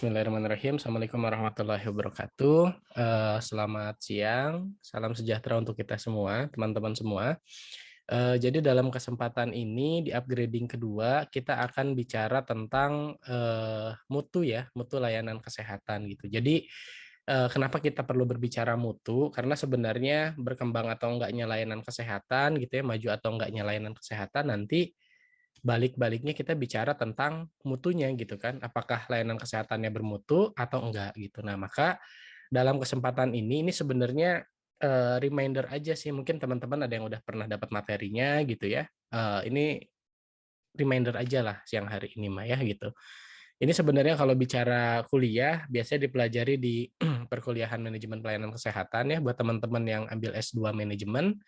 Bismillahirrahmanirrahim. Assalamualaikum warahmatullahi wabarakatuh. Selamat siang, salam sejahtera untuk kita semua, teman-teman semua. Jadi dalam kesempatan ini di upgrading kedua kita akan bicara tentang mutu ya, mutu layanan kesehatan gitu. Jadi kenapa kita perlu berbicara mutu? Karena sebenarnya berkembang atau enggaknya layanan kesehatan gitu ya, maju atau enggaknya layanan kesehatan nanti balik-baliknya kita bicara tentang mutunya gitu kan, apakah layanan kesehatannya bermutu atau enggak gitu. Nah, maka dalam kesempatan ini sebenarnya reminder aja sih, mungkin teman-teman ada yang udah pernah dapat materinya gitu ya. Ini reminder aja lah siang hari ini mah ya gitu. Ini sebenarnya kalau bicara kuliah biasanya dipelajari di perkuliahan manajemen pelayanan kesehatan ya, buat teman-teman yang ambil S2 manajemen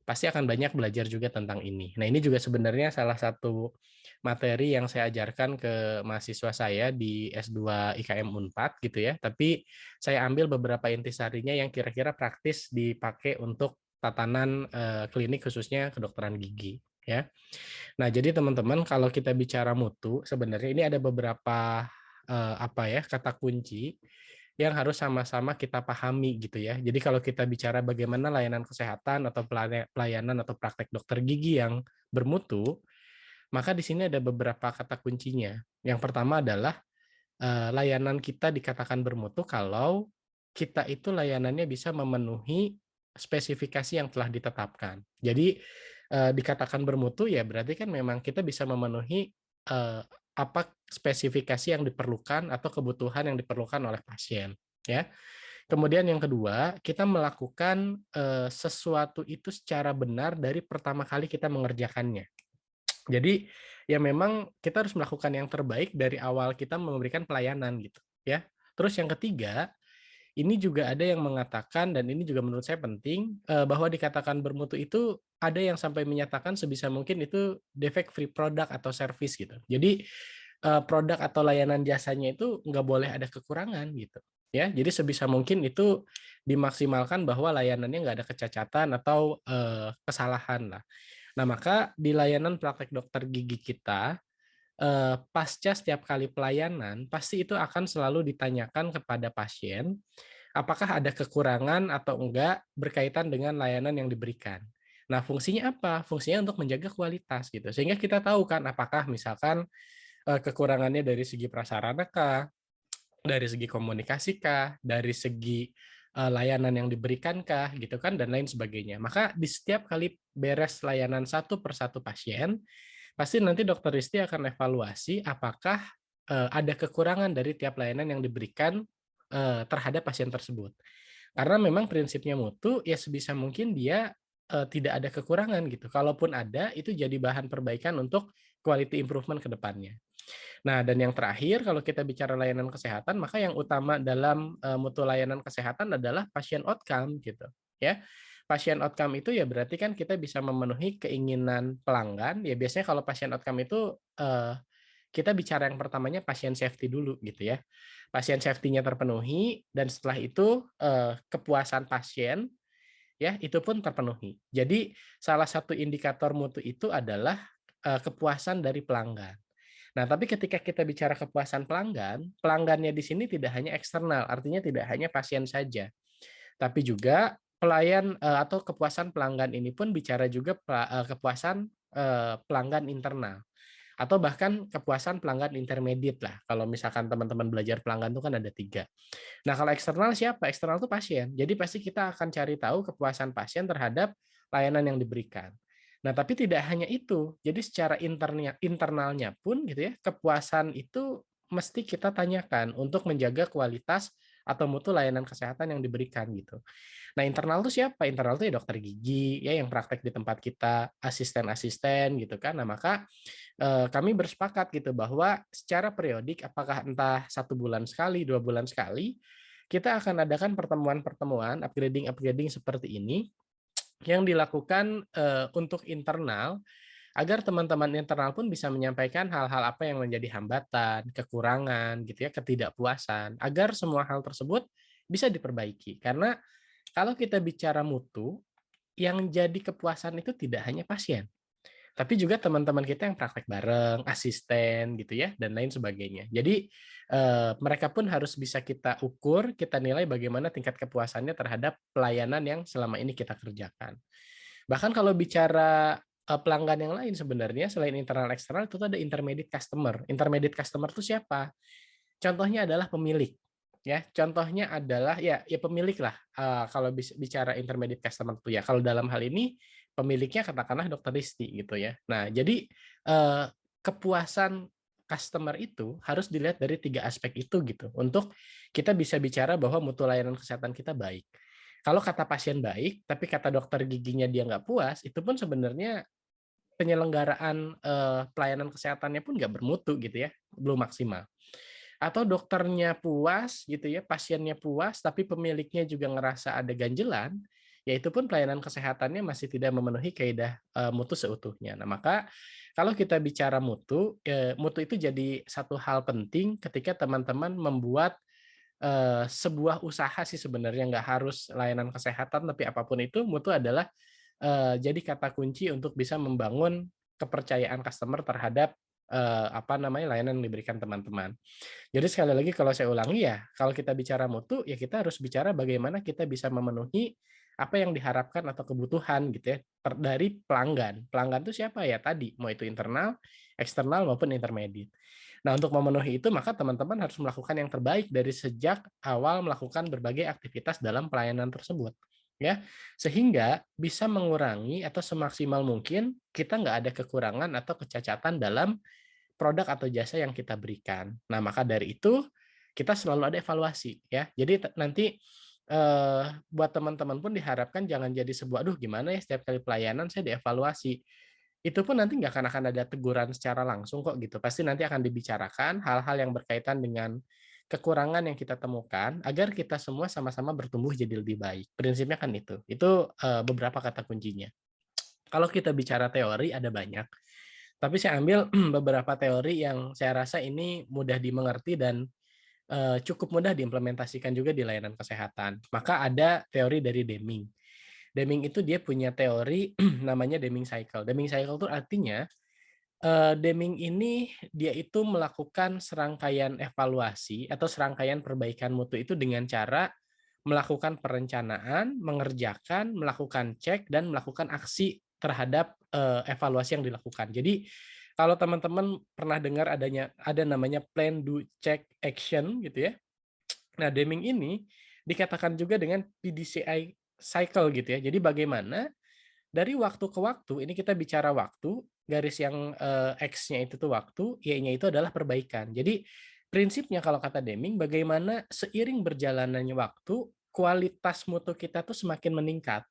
pasti akan banyak belajar juga tentang ini. Nah, ini juga sebenarnya salah satu materi yang saya ajarkan ke mahasiswa saya di S2 IKM Unpad gitu ya. Tapi saya ambil beberapa intisarinya yang kira-kira praktis dipakai untuk tatanan klinik khususnya kedokteran gigi ya. Nah, jadi teman-teman kalau kita bicara mutu sebenarnya ini ada beberapa apa ya, kata kunci yang harus sama-sama kita pahami gitu ya. Jadi kalau kita bicara bagaimana layanan kesehatan atau pelayanan atau praktek dokter gigi yang bermutu, maka di sini ada beberapa kata kuncinya. Yang pertama adalah layanan kita dikatakan bermutu kalau kita itu layanannya bisa memenuhi spesifikasi yang telah ditetapkan. Jadi dikatakan bermutu ya berarti kan memang kita bisa memenuhi apa spesifikasi yang diperlukan atau kebutuhan yang diperlukan oleh pasien ya. Kemudian yang kedua, kita melakukan sesuatu itu secara benar dari pertama kali kita mengerjakannya. Jadi ya memang kita harus melakukan yang terbaik dari awal kita memberikan pelayanan gitu ya. Terus yang ketiga, ini juga ada yang mengatakan dan ini juga menurut saya penting bahwa dikatakan bermutu itu ada yang sampai menyatakan sebisa mungkin itu defect free product atau service gitu. Jadi produk atau layanan jasanya itu nggak boleh ada kekurangan gitu ya. Jadi sebisa mungkin itu dimaksimalkan bahwa layanannya nggak ada kecacatan atau kesalahan lah. Nah, maka di layanan praktek dokter gigi kita, pasca setiap kali pelayanan, pasti itu akan selalu ditanyakan kepada pasien, apakah ada kekurangan atau enggak berkaitan dengan layanan yang diberikan. Nah, fungsinya apa? Fungsinya untuk menjaga kualitas gitu. Sehingga kita tahu kan apakah misalkan kekurangannya dari segi prasarana kah, dari segi komunikasi kah, dari segi layanan yang diberikan kah, gitu kan, dan lain sebagainya. Maka di setiap kali beres layanan satu persatu pasien, pasti nanti dokter Risti akan evaluasi apakah ada kekurangan dari tiap layanan yang diberikan terhadap pasien tersebut. Karena memang prinsipnya mutu ya sebisa mungkin dia tidak ada kekurangan gitu. Kalaupun ada itu jadi bahan perbaikan untuk quality improvement ke depannya. Nah, dan yang terakhir kalau kita bicara layanan kesehatan, maka yang utama dalam mutu layanan kesehatan adalah pasien outcome gitu, ya. Pasien outcome itu ya berarti kan kita bisa memenuhi keinginan pelanggan, ya biasanya kalau pasien outcome itu kita bicara yang pertamanya pasien safety dulu gitu ya. Pasien safety-nya terpenuhi dan setelah itu kepuasan pasien ya itu pun terpenuhi. Jadi salah satu indikator mutu itu adalah kepuasan dari pelanggan. Nah, tapi ketika kita bicara kepuasan pelanggan, pelanggannya di sini tidak hanya eksternal, artinya tidak hanya pasien saja, tapi juga pelayan atau kepuasan pelanggan ini pun bicara juga kepuasan pelanggan internal atau bahkan kepuasan pelanggan intermediate lah. Kalau misalkan teman-teman belajar pelanggan itu kan ada 3. Nah, kalau eksternal siapa? Eksternal itu pasien. Jadi pasti kita akan cari tahu kepuasan pasien terhadap layanan yang diberikan. Nah, tapi tidak hanya itu. Jadi secara internalnya pun gitu ya, kepuasan itu mesti kita tanyakan untuk menjaga kualitas atau mutu layanan kesehatan yang diberikan gitu. Nah, internal itu siapa? Internal itu ya dokter gigi ya yang praktek di tempat kita, asisten-asisten gitu kan. Nah, maka kami bersepakat gitu bahwa secara periodik apakah entah 1 bulan sekali, 2 bulan sekali, kita akan adakan pertemuan-pertemuan upgrading-upgrading seperti ini yang dilakukan untuk internal agar teman-teman internal pun bisa menyampaikan hal-hal apa yang menjadi hambatan, kekurangan gitu ya, ketidakpuasan agar semua hal tersebut bisa diperbaiki. Karena kalau kita bicara mutu, yang jadi kepuasan itu tidak hanya pasien, tapi juga teman-teman kita yang praktek bareng, asisten gitu ya, dan lain sebagainya. Jadi mereka pun harus bisa kita ukur, kita nilai bagaimana tingkat kepuasannya terhadap pelayanan yang selama ini kita kerjakan. Bahkan kalau bicara pelanggan yang lain sebenarnya selain internal eksternal itu tuh ada intermediate customer. Intermediate customer itu siapa? Contohnya adalah pemilik. Ya, contohnya adalah ya pemilik lah. Kalau bicara intermediate customer itu ya. Kalau dalam hal ini pemiliknya katakanlah Dokter Risti gitu ya. Nah, jadi kepuasan customer itu harus dilihat dari 3 aspek itu gitu. Untuk kita bisa bicara bahwa mutu layanan kesehatan kita baik. Kalau kata pasien baik, tapi kata dokter giginya dia nggak puas, itu pun sebenarnya penyelenggaraan pelayanan kesehatannya pun nggak bermutu gitu ya, belum maksimal. Atau dokternya puas gitu ya, pasiennya puas, tapi pemiliknya juga ngerasa ada ganjelan, ya itu pun pelayanan kesehatannya masih tidak memenuhi kaidah mutu seutuhnya. Nah, maka kalau kita bicara mutu, mutu itu jadi satu hal penting ketika teman-teman membuat sebuah usaha sih sebenarnya, nggak harus layanan kesehatan, tapi apapun itu, mutu adalah jadi kata kunci untuk bisa membangun kepercayaan customer terhadap apa namanya layanan yang diberikan teman-teman. Jadi sekali lagi kalau saya ulangi ya, kalau kita bicara mutu ya kita harus bicara bagaimana kita bisa memenuhi apa yang diharapkan atau kebutuhan gitu ya dari pelanggan. Pelanggan itu siapa ya tadi, mau itu internal, eksternal maupun intermediate. Nah, untuk memenuhi itu maka teman-teman harus melakukan yang terbaik dari sejak awal melakukan berbagai aktivitas dalam pelayanan tersebut. Ya, sehingga bisa mengurangi atau semaksimal mungkin kita nggak ada kekurangan atau kecacatan dalam produk atau jasa yang kita berikan. Nah, maka dari itu kita selalu ada evaluasi ya. Jadi nanti buat teman-teman pun diharapkan jangan jadi sebuah, aduh gimana ya setiap kali pelayanan saya dievaluasi. Itu pun nanti nggak akan ada teguran secara langsung kok gitu. Pasti nanti akan dibicarakan hal-hal yang berkaitan dengan kekurangan yang kita temukan agar kita semua sama-sama bertumbuh jadi lebih baik. Prinsipnya kan itu. Itu beberapa kata kuncinya. Kalau kita bicara teori ada banyak. Tapi saya ambil beberapa teori yang saya rasa ini mudah dimengerti dan cukup mudah diimplementasikan juga di layanan kesehatan. Maka ada teori dari Deming. Deming itu dia punya teori namanya Deming Cycle. Deming Cycle itu artinya Deming ini dia itu melakukan serangkaian evaluasi atau serangkaian perbaikan mutu itu dengan cara melakukan perencanaan, mengerjakan, melakukan cek, dan melakukan aksi terhadap evaluasi yang dilakukan. Jadi kalau teman-teman pernah dengar ada namanya plan, do, check, action gitu ya. Nah, Deming ini dikatakan juga dengan PDCI cycle gitu ya. Jadi bagaimana dari waktu ke waktu, ini kita bicara waktu, garis yang X-nya itu tuh waktu, Y-nya itu adalah perbaikan. Jadi prinsipnya kalau kata Deming, bagaimana seiring berjalannya waktu, kualitas mutu kita tuh semakin meningkat.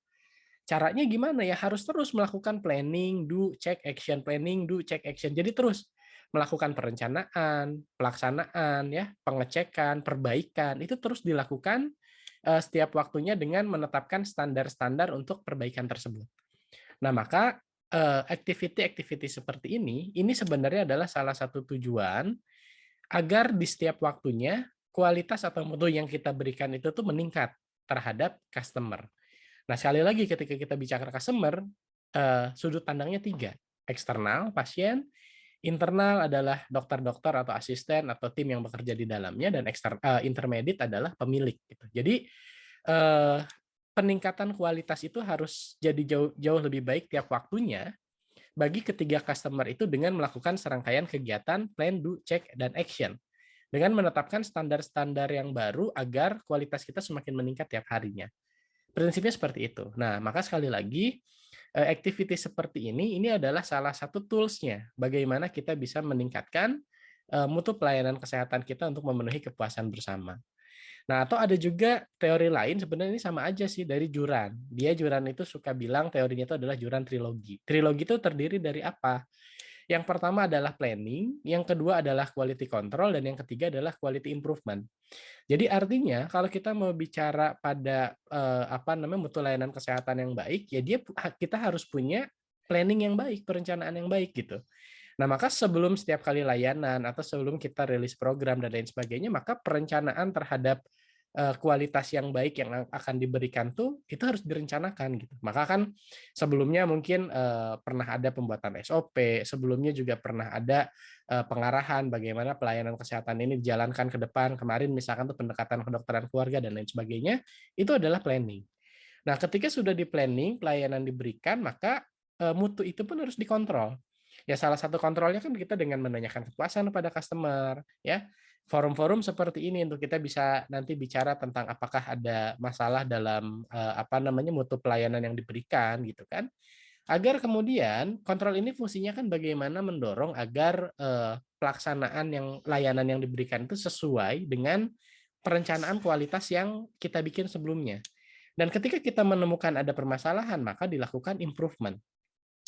Caranya gimana ya? Harus terus melakukan planning, do, check, action, planning, do, check, action. Jadi terus melakukan perencanaan, pelaksanaan, ya, pengecekan, perbaikan, itu terus dilakukan setiap waktunya dengan menetapkan standar-standar untuk perbaikan tersebut. Nah, maka activity-activity seperti ini sebenarnya adalah salah satu tujuan agar di setiap waktunya kualitas atau mutu yang kita berikan itu tuh meningkat terhadap customer. Nah, sekali lagi ketika kita bicara customer, sudut pandangnya 3, eksternal, pasien, internal adalah dokter-dokter atau asisten atau tim yang bekerja di dalamnya, dan intermediate adalah pemilik gitu. Jadi eh, peningkatan kualitas itu harus jadi jauh jauh lebih baik tiap waktunya bagi ketiga customer itu dengan melakukan serangkaian kegiatan plan, do, check, dan action. Dengan menetapkan standar-standar yang baru agar kualitas kita semakin meningkat tiap harinya. Prinsipnya seperti itu. Nah, maka sekali lagi, activity seperti ini adalah salah satu tools-nya bagaimana kita bisa meningkatkan mutu pelayanan kesehatan kita untuk memenuhi kepuasan bersama. Nah, atau ada juga teori lain sebenarnya ini sama aja sih dari Juran. Juran itu suka bilang teorinya itu adalah Juran trilogi. Trilogi itu terdiri dari apa? Yang pertama adalah planning, yang kedua adalah quality control, dan yang ketiga adalah quality improvement. Jadi artinya kalau kita mau bicara pada apa namanya mutu layanan kesehatan yang baik, ya kita harus punya planning yang baik, perencanaan yang baik gitu. Nah, maka sebelum setiap kali layanan atau sebelum kita rilis program dan lain sebagainya, maka perencanaan terhadap kualitas yang baik yang akan diberikan tuh itu harus direncanakan gitu. Maka kan sebelumnya mungkin pernah ada pembuatan SOP, sebelumnya juga pernah ada pengarahan bagaimana pelayanan kesehatan ini dijalankan ke depan. Kemarin misalkan tuh pendekatan kedokteran keluarga dan lain sebagainya, itu adalah planning. Nah, ketika sudah di-planning, pelayanan diberikan, maka mutu itu pun harus dikontrol. Ya, salah satu kontrolnya kan kita dengan menanyakan kepuasan kepada customer, ya. Forum-forum seperti ini untuk kita bisa nanti bicara tentang apakah ada masalah dalam mutu pelayanan yang diberikan gitu kan. Agar kemudian kontrol ini fungsinya kan bagaimana mendorong agar pelaksanaan yang layanan yang diberikan itu sesuai dengan perencanaan kualitas yang kita bikin sebelumnya. Dan ketika kita menemukan ada permasalahan, maka dilakukan improvement.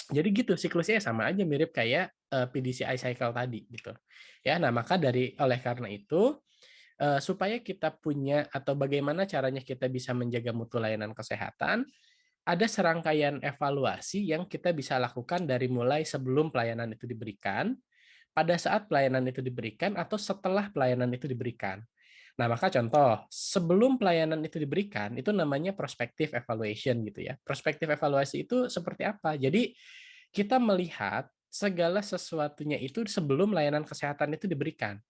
Jadi gitu, siklusnya sama aja mirip kayak PDCI cycle tadi gitu. Ya, nah maka oleh karena itu supaya kita punya atau bagaimana caranya kita bisa menjaga mutu layanan kesehatan, ada serangkaian evaluasi yang kita bisa lakukan dari mulai sebelum pelayanan itu diberikan, pada saat pelayanan itu diberikan, atau setelah pelayanan itu diberikan. Nah, maka contoh, sebelum pelayanan itu diberikan, itu namanya prospective evaluation gitu ya. Prospective evaluasi itu seperti apa? Jadi, kita melihat segala sesuatunya itu sebelum layanan kesehatan itu diberikan.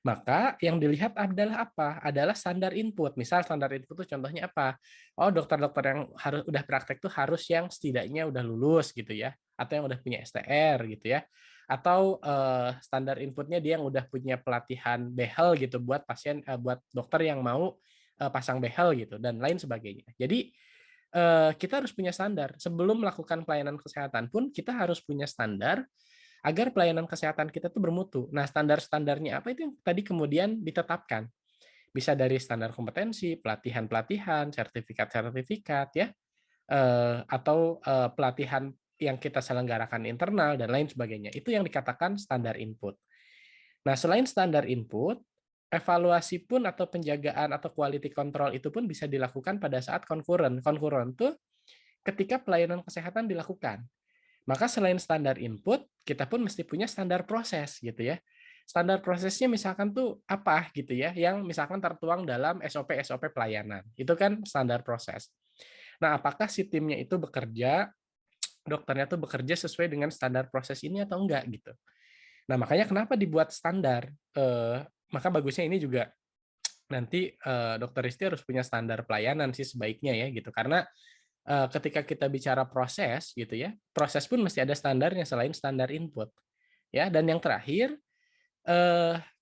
Maka yang dilihat adalah apa? Adalah standar input. Misal standar input itu contohnya apa? Oh, dokter-dokter yang harus udah praktek tuh harus yang setidaknya udah lulus gitu ya, atau yang udah punya STR gitu ya. Atau standar inputnya dia yang udah punya pelatihan behel gitu buat pasien buat dokter yang mau pasang behel gitu dan lain sebagainya. Jadi kita harus punya standar. Sebelum melakukan pelayanan kesehatan pun kita harus punya standar agar pelayanan kesehatan kita tuh bermutu. Nah, standar-standarnya apa itu yang tadi kemudian ditetapkan. Bisa dari standar kompetensi, pelatihan-pelatihan, sertifikat-sertifikat ya, atau pelatihan yang kita selenggarakan internal dan lain sebagainya. Itu yang dikatakan standar input. Nah, selain standar input, evaluasi pun atau penjagaan atau quality control itu pun bisa dilakukan pada saat konkuren. Konkuren tuh ketika pelayanan kesehatan dilakukan. Maka selain standar input, kita pun mesti punya standar proses gitu ya. Standar prosesnya misalkan tuh apa gitu ya, yang misalkan tertuang dalam SOP-SOP pelayanan. Itu kan standar proses. Nah, apakah si timnya itu bekerja, dokternya tuh bekerja sesuai dengan standar proses ini atau enggak gitu. Nah, makanya kenapa dibuat standar? Maka bagusnya ini juga nanti dokter Risti harus punya standar pelayanan sih sebaiknya ya gitu. Karena ketika kita bicara proses gitu ya, proses pun mesti ada standarnya selain standar input. Ya, dan yang terakhir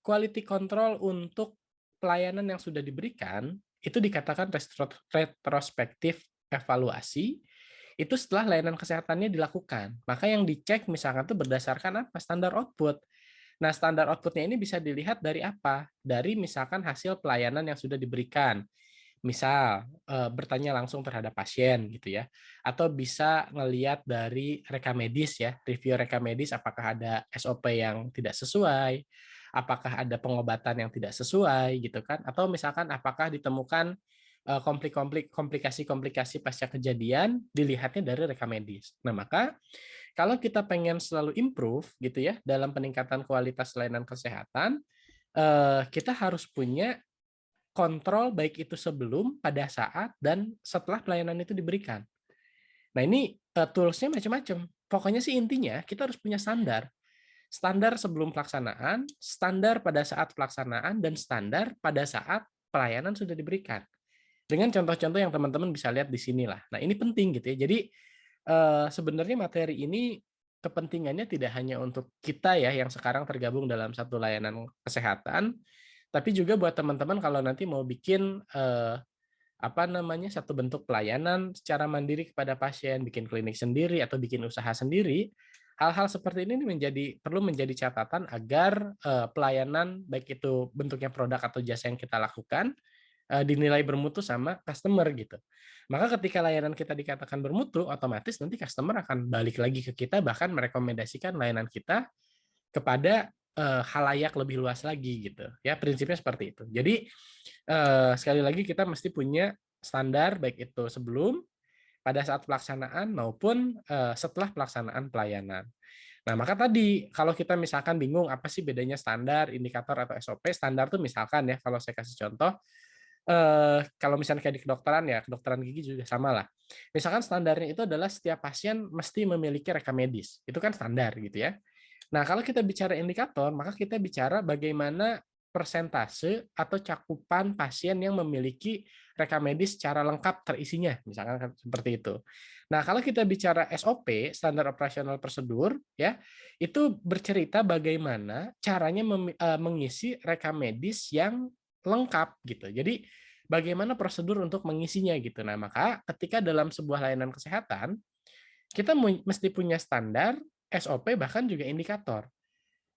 quality control untuk pelayanan yang sudah diberikan itu dikatakan retrospektif evaluasi itu setelah layanan kesehatannya dilakukan. Maka yang dicek misalkan itu berdasarkan apa? Standar output. Nah, standar outputnya ini bisa dilihat dari apa? Dari misalkan hasil pelayanan yang sudah diberikan. Misal, bertanya langsung terhadap pasien gitu ya, atau bisa ngelihat dari rekam medis ya, review rekam medis apakah ada SOP yang tidak sesuai, apakah ada pengobatan yang tidak sesuai gitu kan, atau misalkan apakah ditemukan komplikasi-komplikasi pasca kejadian, dilihatnya dari rekam medis. Nah, maka kalau kita pengen selalu improve gitu ya dalam peningkatan kualitas layanan kesehatan, kita harus punya kontrol baik itu sebelum, pada saat, dan setelah pelayanan itu diberikan. Nah ini tools-nya macam-macam. Pokoknya sih intinya kita harus punya standar. Standar sebelum pelaksanaan, standar pada saat pelaksanaan, dan standar pada saat pelayanan sudah diberikan. Dengan contoh-contoh yang teman-teman bisa lihat di sinilah. Nah ini penting gitu ya. Jadi sebenarnya materi ini kepentingannya tidak hanya untuk kita ya yang sekarang tergabung dalam satu layanan kesehatan, tapi juga buat teman-teman kalau nanti mau bikin satu bentuk pelayanan secara mandiri kepada pasien, bikin klinik sendiri atau bikin usaha sendiri, hal-hal seperti ini perlu menjadi catatan agar pelayanan baik itu bentuknya produk atau jasa yang kita lakukan dinilai bermutu sama customer gitu. Maka ketika layanan kita dikatakan bermutu, otomatis nanti customer akan balik lagi ke kita bahkan merekomendasikan layanan kita kepada halayak lebih luas lagi gitu. Ya, prinsipnya seperti itu. Jadi sekali lagi kita mesti punya standar baik itu sebelum, pada saat pelaksanaan maupun setelah pelaksanaan pelayanan. Nah, maka tadi kalau kita misalkan bingung apa sih bedanya standar, indikator atau SOP, standar tuh misalkan ya kalau saya kasih contoh Kalau misalnya kayak di kedokteran ya, kedokteran gigi juga sama lah. Misalkan standarnya itu adalah setiap pasien mesti memiliki rekam medis. Itu kan standar gitu ya. Nah, kalau kita bicara indikator, maka kita bicara bagaimana persentase atau cakupan pasien yang memiliki rekam medis secara lengkap terisinya, misalkan kan seperti itu. Nah, kalau kita bicara SOP, standar operasional prosedur, ya, itu bercerita bagaimana caranya mengisi rekam medis yang lengkap gitu. Jadi, bagaimana prosedur untuk mengisinya gitu. Nah, maka ketika dalam sebuah layanan kesehatan, kita mesti punya standar, SOP, bahkan juga indikator.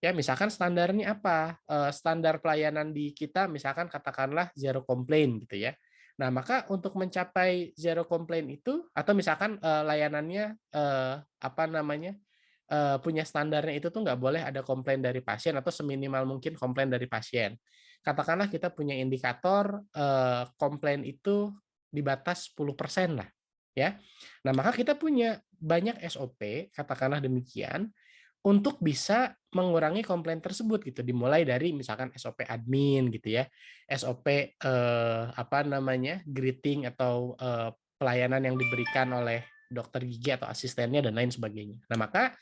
Ya, misalkan standarnya apa? Standar pelayanan di kita misalkan katakanlah zero complaint gitu ya. Nah, maka untuk mencapai zero complaint itu atau misalkan, layanannya, apa namanya, punya standarnya itu tuh nggak boleh ada komplain dari pasien atau seminimal mungkin komplain dari pasien. Katakanlah kita punya indikator, komplain itu di batas 10% lah, ya. Nah, maka kita punya banyak SOP, katakanlah demikian, untuk bisa mengurangi komplain tersebut gitu, dimulai dari misalkan SOP admin gitu ya, SOP, apa namanya, greeting atau, pelayanan yang diberikan oleh dokter gigi atau asistennya dan lain sebagainya. Nah, maka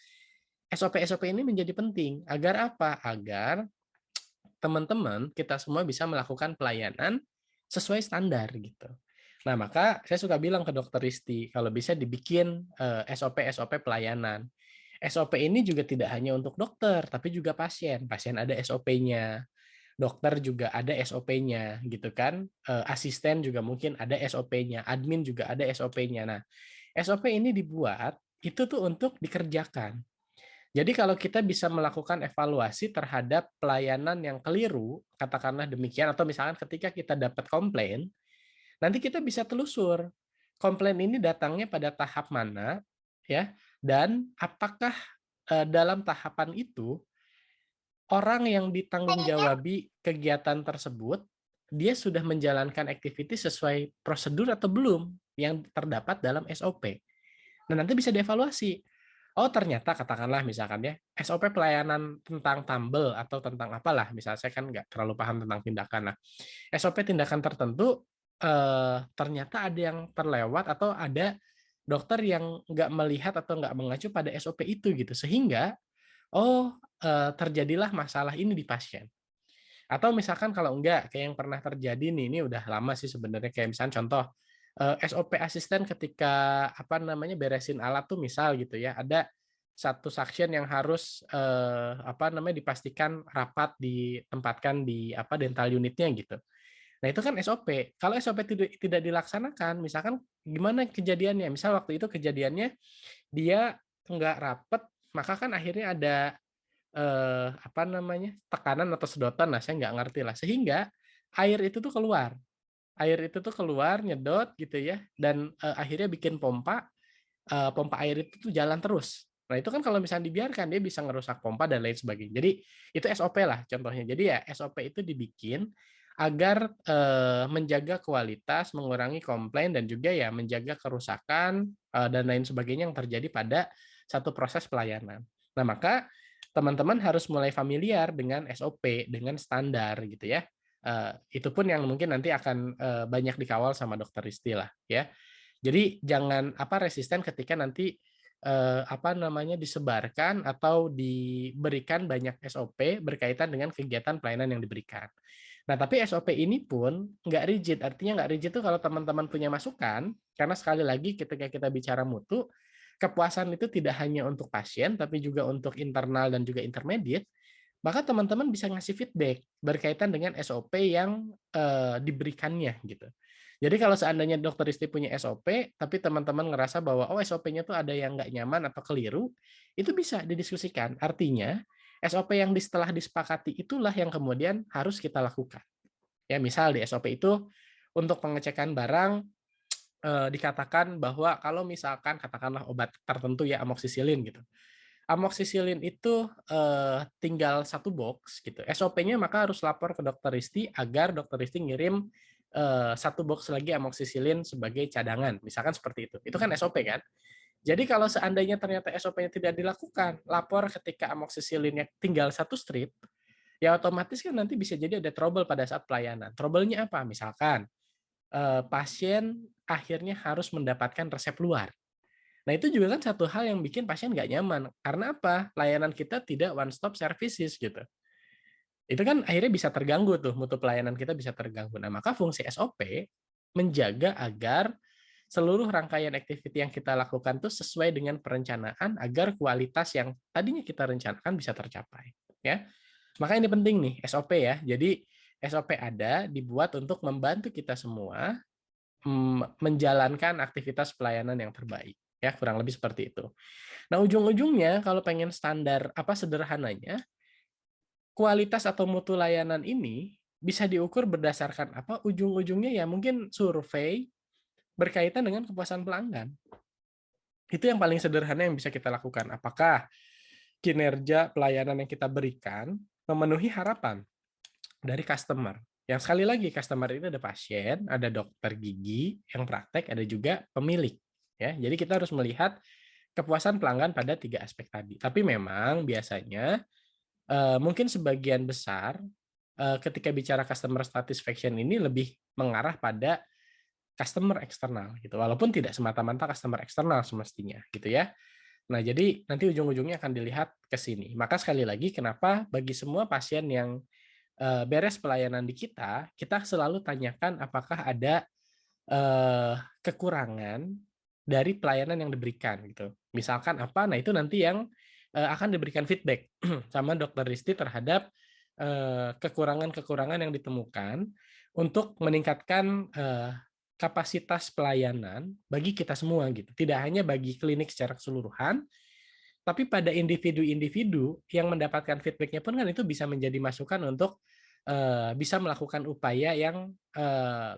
SOP-SOP ini menjadi penting agar apa? Agar teman-teman kita semua bisa melakukan pelayanan sesuai standar gitu. Nah, maka saya suka bilang ke dokter Risti, kalau bisa dibikin SOP-SOP pelayanan. SOP ini juga tidak hanya untuk dokter, tapi juga pasien. Pasien ada SOP-nya, dokter juga ada SOP-nya, gitu kan. Asisten juga mungkin ada SOP-nya, admin juga ada SOP-nya. Nah, SOP ini dibuat itu tuh untuk dikerjakan. Jadi kalau kita bisa melakukan evaluasi terhadap pelayanan yang keliru, katakanlah demikian, atau misalkan ketika kita dapat komplain, nanti kita bisa telusur komplain ini datangnya pada tahap mana, ya, dan apakah dalam tahapan itu orang yang ditanggung-jawabi kegiatan tersebut dia sudah menjalankan aktiviti sesuai prosedur atau belum yang terdapat dalam SOP. Nah, nanti bisa dievaluasi. Oh, ternyata katakanlah misalkan ya, SOP pelayanan tentang tambel atau tentang apalah, misalnya saya kan nggak terlalu paham tentang tindakan. Nah, SOP tindakan tertentu ternyata ada yang terlewat atau ada dokter yang nggak melihat atau nggak mengacu pada SOP itu gitu, sehingga oh, terjadilah masalah ini di pasien. Atau misalkan kalau enggak, kayak yang pernah terjadi nih, ini udah lama sih sebenarnya, kayak misalnya contoh, SOP asisten ketika, apa namanya, beresin alat tuh misal gitu ya, ada satu suction yang harus, apa namanya, dipastikan rapat ditempatkan di, apa, dental unitnya gitu. Nah, itu kan SOP. Kalau SOP tidak dilaksanakan, misalkan gimana kejadiannya, misal waktu itu kejadiannya dia nggak rapet, maka kan akhirnya ada apa namanya, tekanan atau sedotan lah, saya nggak ngerti lah, sehingga air itu tuh keluar, nyedot gitu ya, dan, akhirnya bikin pompa, pompa air itu tuh jalan terus. Nah, itu kan kalau misalnya dibiarkan, dia bisa ngerusak pompa dan lain sebagainya. Jadi, itu SOP lah contohnya. Jadi ya SOP itu dibikin agar, menjaga kualitas, mengurangi komplain, dan juga ya menjaga kerusakan, dan lain sebagainya yang terjadi pada satu proses pelayanan. Nah, maka teman-teman harus mulai familiar dengan SOP, dengan standar gitu ya. Itu pun yang mungkin nanti akan, banyak dikawal sama dokter Risti lah ya. Jadi jangan apa resisten ketika nanti apa namanya disebarkan atau diberikan banyak SOP berkaitan dengan kegiatan pelayanan yang diberikan. Nah, tapi SOP ini pun nggak rigid. Artinya nggak rigid itu kalau teman-teman punya masukan, karena sekali lagi ketika kita bicara mutu, kepuasan itu tidak hanya untuk pasien, tapi juga untuk internal dan juga intermediate, maka teman-teman bisa ngasih feedback berkaitan dengan SOP yang, diberikannya gitu. Jadi kalau seandainya dokter Isti punya SOP, tapi teman-teman ngerasa bahwa, oh SOP-nya tuh ada yang nggak nyaman atau keliru, itu bisa didiskusikan. Artinya, SOP yang setelah disepakati itulah yang kemudian harus kita lakukan. Ya, misal di SOP itu untuk pengecekan barang, dikatakan bahwa kalau misalkan katakanlah obat tertentu ya amoksisilin gitu. Amoksisilin itu, tinggal satu box gitu, SOP-nya maka harus lapor ke dokter Risti agar dokter Risti ngirim, 1 box lagi amoksisilin sebagai cadangan, misalkan seperti itu. Itu kan SOP kan? Jadi kalau seandainya ternyata SOP-nya tidak dilakukan, lapor ketika amoksisilinnya tinggal 1 strip, ya otomatis kan nanti bisa jadi ada trouble pada saat pelayanan. Trouble-nya apa? Misalkan pasien akhirnya harus mendapatkan resep luar. Nah, itu juga kan satu hal yang bikin pasien nggak nyaman. Karena apa? Layanan kita tidak one stop services gitu. Itu kan akhirnya bisa terganggu tuh, mutu pelayanan kita bisa terganggu. Nah, maka fungsi SOP menjaga agar seluruh rangkaian activity yang kita lakukan tuh sesuai dengan perencanaan agar kualitas yang tadinya kita rencanakan bisa tercapai, ya. Maka ini penting nih SOP ya. Jadi SOP ada dibuat untuk membantu kita semua menjalankan aktivitas pelayanan yang terbaik, ya, kurang lebih seperti itu. Nah, ujung-ujungnya kalau pengen standar sederhananya, kualitas atau mutu layanan ini bisa diukur berdasarkan apa? Ujung-ujungnya ya mungkin survei berkaitan dengan kepuasan pelanggan. Itu yang paling sederhana yang bisa kita lakukan. Apakah kinerja pelayanan yang kita berikan memenuhi harapan dari customer? Yang sekali lagi, customer ini ada pasien, ada dokter gigi yang praktek, ada juga pemilik. Ya, jadi kita harus melihat kepuasan pelanggan pada 3 aspek tadi. Tapi memang biasanya mungkin sebagian besar ketika bicara customer satisfaction ini lebih mengarah pada customer eksternal gitu. Walaupun tidak semata-mata customer eksternal semestinya gitu ya. Nah, jadi nanti ujung-ujungnya akan dilihat ke sini. Maka sekali lagi kenapa bagi semua pasien yang beres pelayanan di kita selalu tanyakan apakah ada kekurangan dari pelayanan yang diberikan gitu. Misalkan apa, nah itu nanti yang akan diberikan feedback sama dokter Risti terhadap kekurangan-kekurangan yang ditemukan untuk meningkatkan kapasitas pelayanan bagi kita semua gitu. Tidak hanya bagi klinik secara keseluruhan, tapi pada individu-individu yang mendapatkan feedback-nya pun kan itu bisa menjadi masukan untuk bisa melakukan upaya yang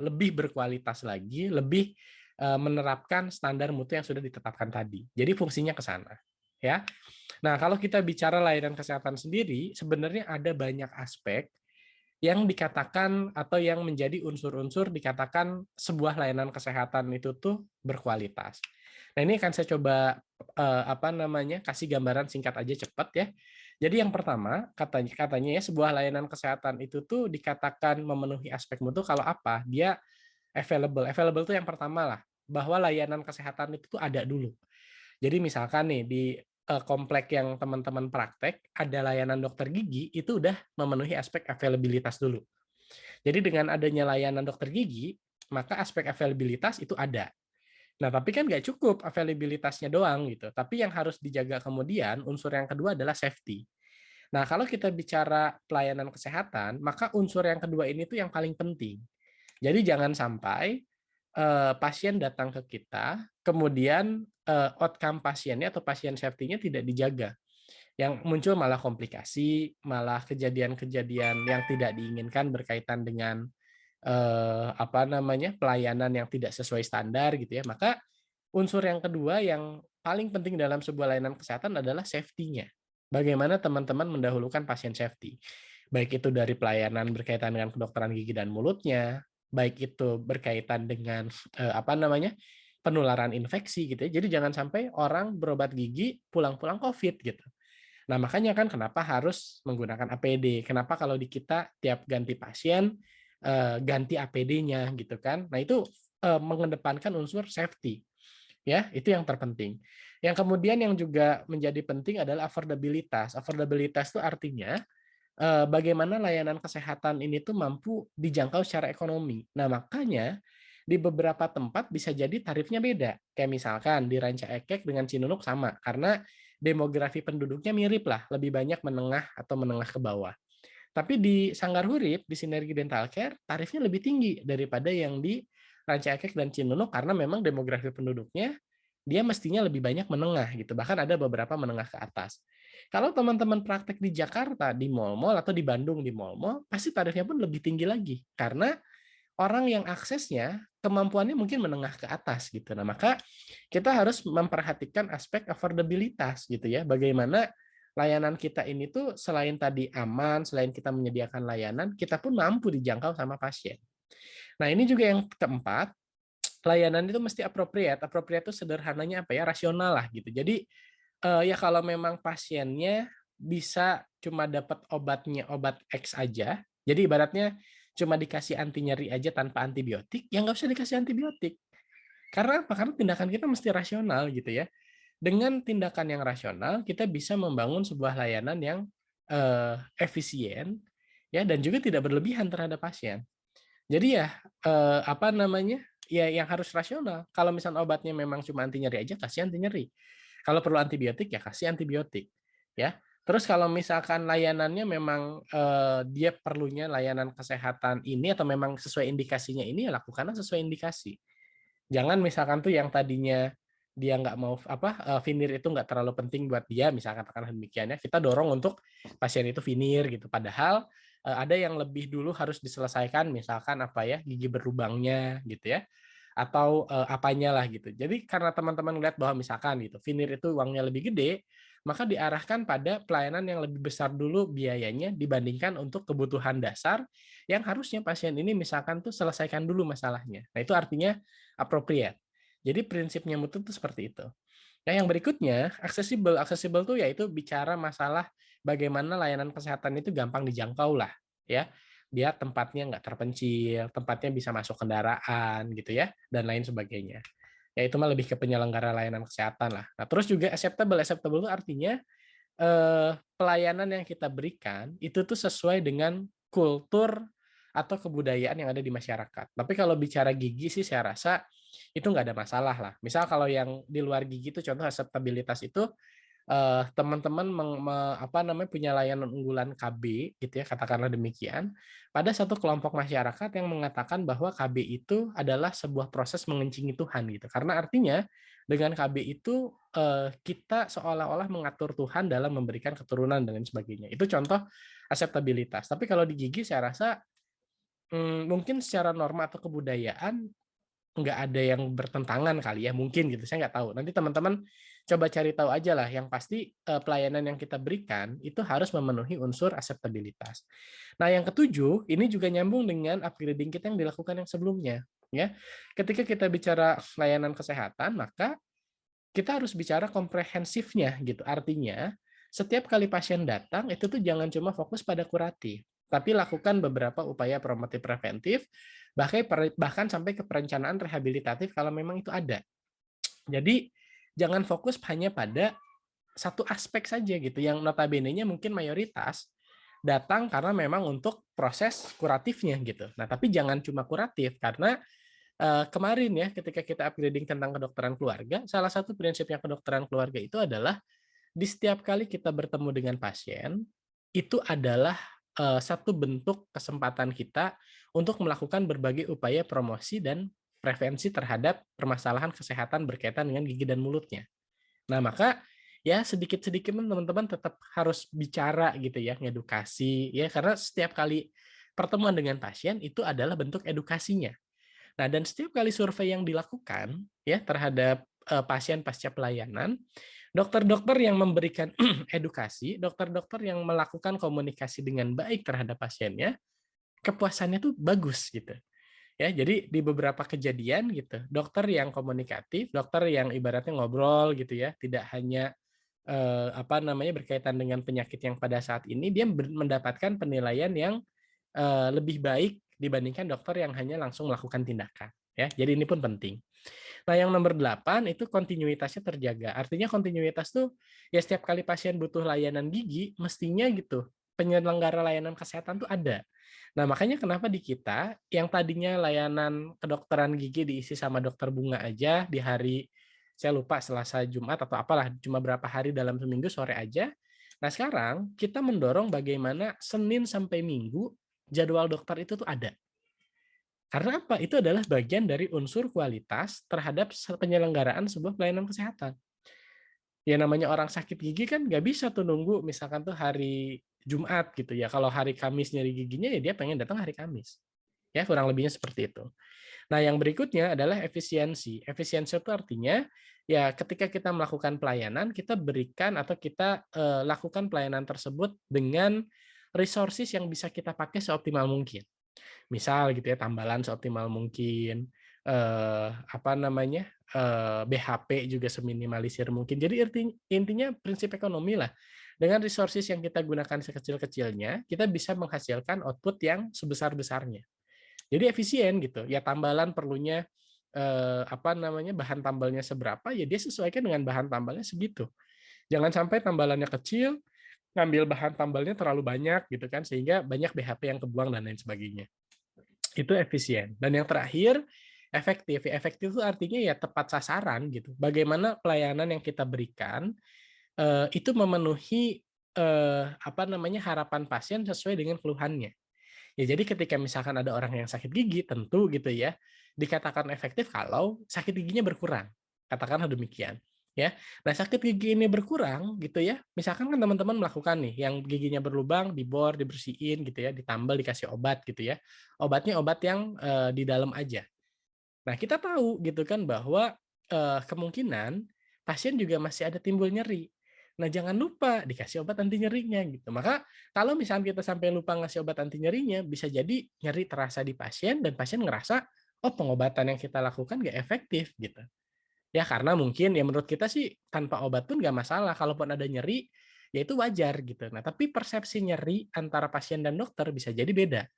lebih berkualitas lagi, lebih menerapkan standar mutu yang sudah ditetapkan tadi. Jadi fungsinya ke sana, ya. Nah, kalau kita bicara layanan kesehatan sendiri, sebenarnya ada banyak aspek yang dikatakan atau yang menjadi unsur-unsur dikatakan sebuah layanan kesehatan itu tuh berkualitas. Nah, ini akan saya coba kasih gambaran singkat aja cepat ya. Jadi yang pertama katanya ya sebuah layanan kesehatan itu tuh dikatakan memenuhi aspek mutu kalau apa? Dia available. Available tuh yang pertama lah, bahwa layanan kesehatan itu tuh ada dulu. Jadi misalkan nih di komplek yang teman-teman praktek ada layanan dokter gigi, itu udah memenuhi aspek availabilitas dulu. Jadi dengan adanya layanan dokter gigi, maka aspek availabilitas itu ada. Nah, tapi kan nggak cukup availabilitasnya doang gitu. Tapi yang harus dijaga kemudian, unsur yang kedua adalah safety. Nah, kalau kita bicara pelayanan kesehatan, maka unsur yang kedua ini tuh yang paling penting. Jadi jangan sampai pasien datang ke kita, kemudian outcome pasiennya atau pasien safety-nya tidak dijaga. Yang muncul malah komplikasi, malah kejadian-kejadian yang tidak diinginkan berkaitan dengan pelayanan yang tidak sesuai standar gitu ya. Maka unsur yang kedua yang paling penting dalam sebuah layanan kesehatan adalah safety-nya. Bagaimana teman-teman mendahulukan pasien safety. Baik itu dari pelayanan berkaitan dengan kedokteran gigi dan mulutnya, baik itu berkaitan dengan penularan infeksi gitu ya. Jadi jangan sampai orang berobat gigi pulang-pulang COVID gitu. Nah, makanya kan kenapa harus menggunakan APD. Kenapa kalau di kita tiap ganti pasien ganti APD-nya gitu kan. Nah, itu mengedepankan unsur safety. Ya, itu yang terpenting. Yang kemudian yang juga menjadi penting adalah affordabilitas. Affordabilitas itu artinya bagaimana layanan kesehatan ini tuh mampu dijangkau secara ekonomi. Nah, makanya di beberapa tempat bisa jadi tarifnya beda. Kayak misalkan di Ranca Ekek dengan Cinunuk sama, karena demografi penduduknya mirip lah, lebih banyak menengah atau menengah ke bawah. Tapi di Sanggar Hurip, di Sinergi Dental Care, tarifnya lebih tinggi daripada yang di Ranca Ekek dan Cinunuk karena memang demografi penduduknya dia mestinya lebih banyak menengah gitu. Bahkan ada beberapa menengah ke atas. Kalau teman-teman praktek di Jakarta di mall-mall atau di Bandung di mall-mall, pasti tarifnya pun lebih tinggi lagi karena orang yang aksesnya kemampuannya mungkin menengah ke atas gitu. Nah, maka kita harus memperhatikan aspek affordabilitas gitu ya. Bagaimana layanan kita ini tuh selain tadi aman, selain kita menyediakan layanan, kita pun mampu dijangkau sama pasien. Nah, ini juga yang keempat, layanan itu mesti appropriate. Appropriate itu sederhananya apa ya? Rasional lah gitu. Jadi ya kalau memang pasiennya bisa cuma dapat obatnya, obat X aja, jadi ibaratnya cuma dikasih anti nyeri aja tanpa antibiotik, ya nggak usah dikasih antibiotik. Karena apa? Karena tindakan kita mesti rasional gitu ya. Dengan tindakan yang rasional, kita bisa membangun sebuah layanan yang efisien ya dan juga tidak berlebihan terhadap pasien. Jadi ya apa namanya? Ya yang harus rasional. Kalau misalnya obatnya memang cuma anti nyeri aja, kasih anti nyeri. Kalau perlu antibiotik ya kasih antibiotik. Ya. Terus kalau misalkan layanannya memang dia perlunya layanan kesehatan ini atau memang sesuai indikasinya ini, ya lakukanlah sesuai indikasi. Jangan misalkan tuh yang tadinya dia nggak mau vinir itu nggak terlalu penting buat dia, misalkan katakanlah demikian ya, kita dorong untuk pasien itu vinir gitu. Padahal ada yang lebih dulu harus diselesaikan, misalkan apa ya, gigi berlubangnya gitu ya, atau apanya lah gitu. Jadi karena teman-teman lihat bahwa misalkan gitu, vinir itu uangnya lebih gede, maka diarahkan pada pelayanan yang lebih besar dulu biayanya dibandingkan untuk kebutuhan dasar yang harusnya pasien ini misalkan tuh selesaikan dulu masalahnya. Nah, itu artinya appropriate. Jadi prinsipnya mutu itu seperti itu. Nah, yang berikutnya, aksesibel. Aksesibel tuh yaitu bicara masalah bagaimana layanan kesehatan itu gampang dijangkau lah, ya. Dia tempatnya nggak terpencil, tempatnya bisa masuk kendaraan gitu ya, dan lain sebagainya. Ya itu mah lebih ke penyelenggara layanan kesehatan lah. Nah, terus juga acceptable. Acceptable itu artinya pelayanan yang kita berikan itu tuh sesuai dengan kultur atau kebudayaan yang ada di masyarakat. Tapi kalau bicara gigi sih saya rasa itu nggak ada masalah lah. Misal kalau yang di luar gigi itu contoh akseptabilitas itu teman-teman punya layanan unggulan KB gitu ya, katakanlah demikian, pada satu kelompok masyarakat yang mengatakan bahwa KB itu adalah sebuah proses mengencingi Tuhan gitu. Karena artinya dengan KB itu kita seolah-olah mengatur Tuhan dalam memberikan keturunan dan lain sebagainya. Itu contoh akseptabilitas. Tapi kalau di gigi saya rasa mungkin secara norma atau kebudayaan nggak ada yang bertentangan kali ya, mungkin gitu, saya nggak tahu. Nanti teman-teman coba cari tahu aja lah, yang pasti pelayanan yang kita berikan itu harus memenuhi unsur akseptabilitas. Nah, yang ketujuh, ini juga nyambung dengan upgrading kita yang dilakukan yang sebelumnya. Ya, ketika kita bicara layanan kesehatan, maka kita harus bicara komprehensifnya gitu. Artinya, setiap kali pasien datang itu tuh jangan cuma fokus pada kuratif, tapi lakukan beberapa upaya promotif preventif, bahkan sampai ke perencanaan rehabilitatif kalau memang itu ada. Jadi jangan fokus hanya pada satu aspek saja gitu, yang notabene-nya mungkin mayoritas datang karena memang untuk proses kuratifnya gitu. Nah, tapi jangan cuma kuratif karena kemarin ya ketika kita upgrading tentang kedokteran keluarga, salah satu prinsipnya kedokteran keluarga itu adalah di setiap kali kita bertemu dengan pasien, itu adalah satu bentuk kesempatan kita untuk melakukan berbagai upaya promosi dan prevensi terhadap permasalahan kesehatan berkaitan dengan gigi dan mulutnya. Nah, maka ya sedikit-sedikit teman-teman tetap harus bicara gitu ya, ngedukasi ya, karena setiap kali pertemuan dengan pasien itu adalah bentuk edukasinya. Nah, dan setiap kali survei yang dilakukan ya terhadap pasien pasca pelayanan, dokter-dokter yang memberikan edukasi, dokter-dokter yang melakukan komunikasi dengan baik terhadap pasiennya, kepuasannya tuh bagus gitu. Ya, jadi di beberapa kejadian gitu, dokter yang komunikatif, dokter yang ibaratnya ngobrol gitu ya, tidak hanya berkaitan dengan penyakit yang pada saat ini, dia mendapatkan penilaian yang lebih baik dibandingkan dokter yang hanya langsung melakukan tindakan ya. Jadi ini pun penting. Nah, yang nomor 8 itu kontinuitasnya terjaga. Artinya kontinuitas tuh ya setiap kali pasien butuh layanan gigi mestinya gitu penyelenggara layanan kesehatan tuh ada. Nah, makanya kenapa di kita yang tadinya layanan kedokteran gigi diisi sama dokter bunga aja di hari saya lupa Selasa, Jumat atau apalah cuma berapa hari dalam seminggu sore aja. Nah, sekarang kita mendorong bagaimana Senin sampai Minggu jadwal dokter itu tuh ada. Karena apa? Itu adalah bagian dari unsur kualitas terhadap penyelenggaraan sebuah pelayanan kesehatan. Ya namanya orang sakit gigi kan nggak bisa tuh nunggu misalkan tuh hari Jumat gitu ya. Kalau hari Kamis nyari giginya ya dia pengen datang hari Kamis. Ya kurang lebihnya seperti itu. Nah yang berikutnya adalah efisiensi. Efisiensi itu artinya ya ketika kita melakukan pelayanan kita berikan atau kita lakukan pelayanan tersebut dengan resources yang bisa kita pakai seoptimal mungkin. Misal gitu ya, tambalan seoptimal mungkin, BHP juga seminimalisir mungkin. Jadi intinya prinsip ekonomi lah. Dengan resources yang kita gunakan sekecil-kecilnya, kita bisa menghasilkan output yang sebesar-besarnya. Jadi efisien gitu. Ya tambalan perlunya bahan tambalnya seberapa, ya dia sesuaikan dengan bahan tambalnya segitu. Jangan sampai tambalannya kecil, ngambil bahan tambalnya terlalu banyak gitu kan, sehingga banyak BHP yang kebuang dan lain sebagainya. Itu efisien. Dan yang terakhir, efektif. Efektif itu artinya ya tepat sasaran gitu. Bagaimana pelayanan yang kita berikan itu memenuhi harapan pasien sesuai dengan keluhannya. Ya jadi ketika misalkan ada orang yang sakit gigi, tentu gitu ya, dikatakan efektif kalau sakit giginya berkurang. Katakanlah demikian. Ya, nah sakit gigi ini berkurang gitu ya. Misalkan kan teman-teman melakukan nih, yang giginya berlubang, dibor, dibersihin gitu ya, ditambal, dikasih obat gitu ya. Obatnya obat yang di dalam aja. Nah kita tahu gitu kan bahwa kemungkinan pasien juga masih ada timbul nyeri. Nah jangan lupa dikasih obat anti nyerinya gitu. Maka kalau misalnya kita sampai lupa ngasih obat anti nyerinya, bisa jadi nyeri terasa di pasien dan pasien ngerasa, oh pengobatan yang kita lakukan gak efektif gitu. Ya karena mungkin ya menurut kita sih tanpa obat pun gak masalah. Kalaupun ada nyeri, ya itu wajar gitu. Nah tapi persepsi nyeri antara pasien dan dokter bisa jadi beda.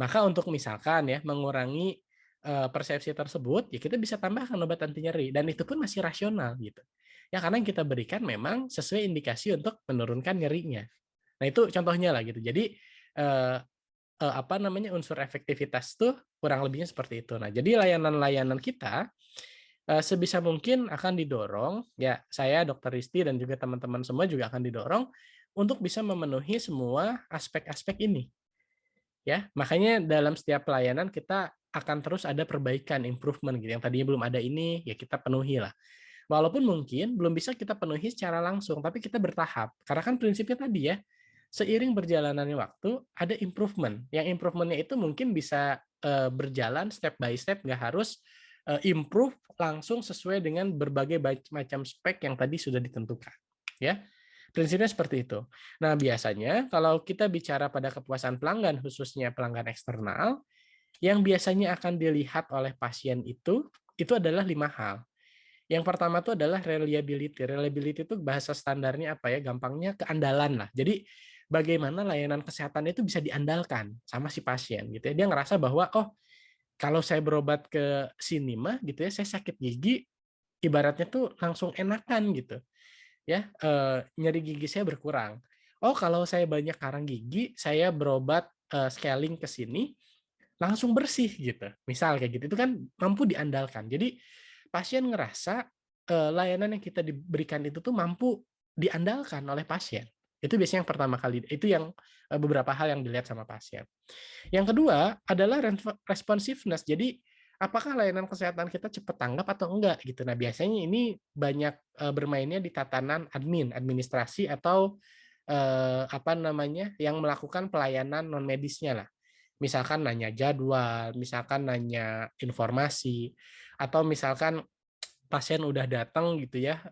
Maka untuk misalkan ya mengurangi persepsi tersebut, ya kita bisa tambahkan obat anti nyeri dan itu pun masih rasional gitu. Ya karena yang kita berikan memang sesuai indikasi untuk menurunkan nyerinya. Nah itu contohnya lah gitu. Jadi eh, unsur efektivitas tuh kurang lebihnya seperti itu. Nah jadi layanan-layanan kita sebisa mungkin akan didorong, ya saya Dokter Risti dan juga teman-teman semua juga akan didorong untuk bisa memenuhi semua aspek-aspek ini. Ya, makanya dalam setiap pelayanan kita akan terus ada perbaikan, improvement gitu. Yang tadinya belum ada ini, ya kita penuhi lah. Walaupun mungkin belum bisa kita penuhi secara langsung, tapi kita bertahap. Karena kan prinsipnya tadi ya, seiring berjalannya waktu ada improvement. Yang improvementnya itu mungkin bisa berjalan step by step, nggak harus improve langsung sesuai dengan berbagai macam spek yang tadi sudah ditentukan. Ya, prinsipnya seperti itu. Nah, biasanya kalau kita bicara pada kepuasan pelanggan, khususnya pelanggan eksternal, yang biasanya akan dilihat oleh pasien itu adalah 5 hal. Yang pertama itu adalah reliability. Reliability itu bahasa standarnya apa ya? Gampangnya keandalan lah. Jadi bagaimana layanan kesehatan itu bisa diandalkan sama si pasien gitu ya. Dia ngerasa bahwa oh, kalau saya berobat ke sini mah gitu ya, saya sakit gigi ibaratnya tuh langsung enakan gitu ya, nyeri gigi saya berkurang. Oh, kalau saya banyak karang gigi, saya berobat scaling ke sini langsung bersih gitu. Misal kayak gitu, itu kan mampu diandalkan. Jadi pasien ngerasa layanan yang kita diberikan itu tuh mampu diandalkan oleh pasien. Itu biasanya yang pertama kali, itu yang beberapa hal yang dilihat sama pasien. Yang kedua adalah responsiveness. Jadi apakah layanan kesehatan kita cepat tanggap atau enggak gitu. Nah, biasanya ini banyak bermainnya di tatanan administrasi atau yang melakukan pelayanan non medisnya lah. Misalkan nanya jadwal, misalkan nanya informasi, atau misalkan pasien udah datang gitu ya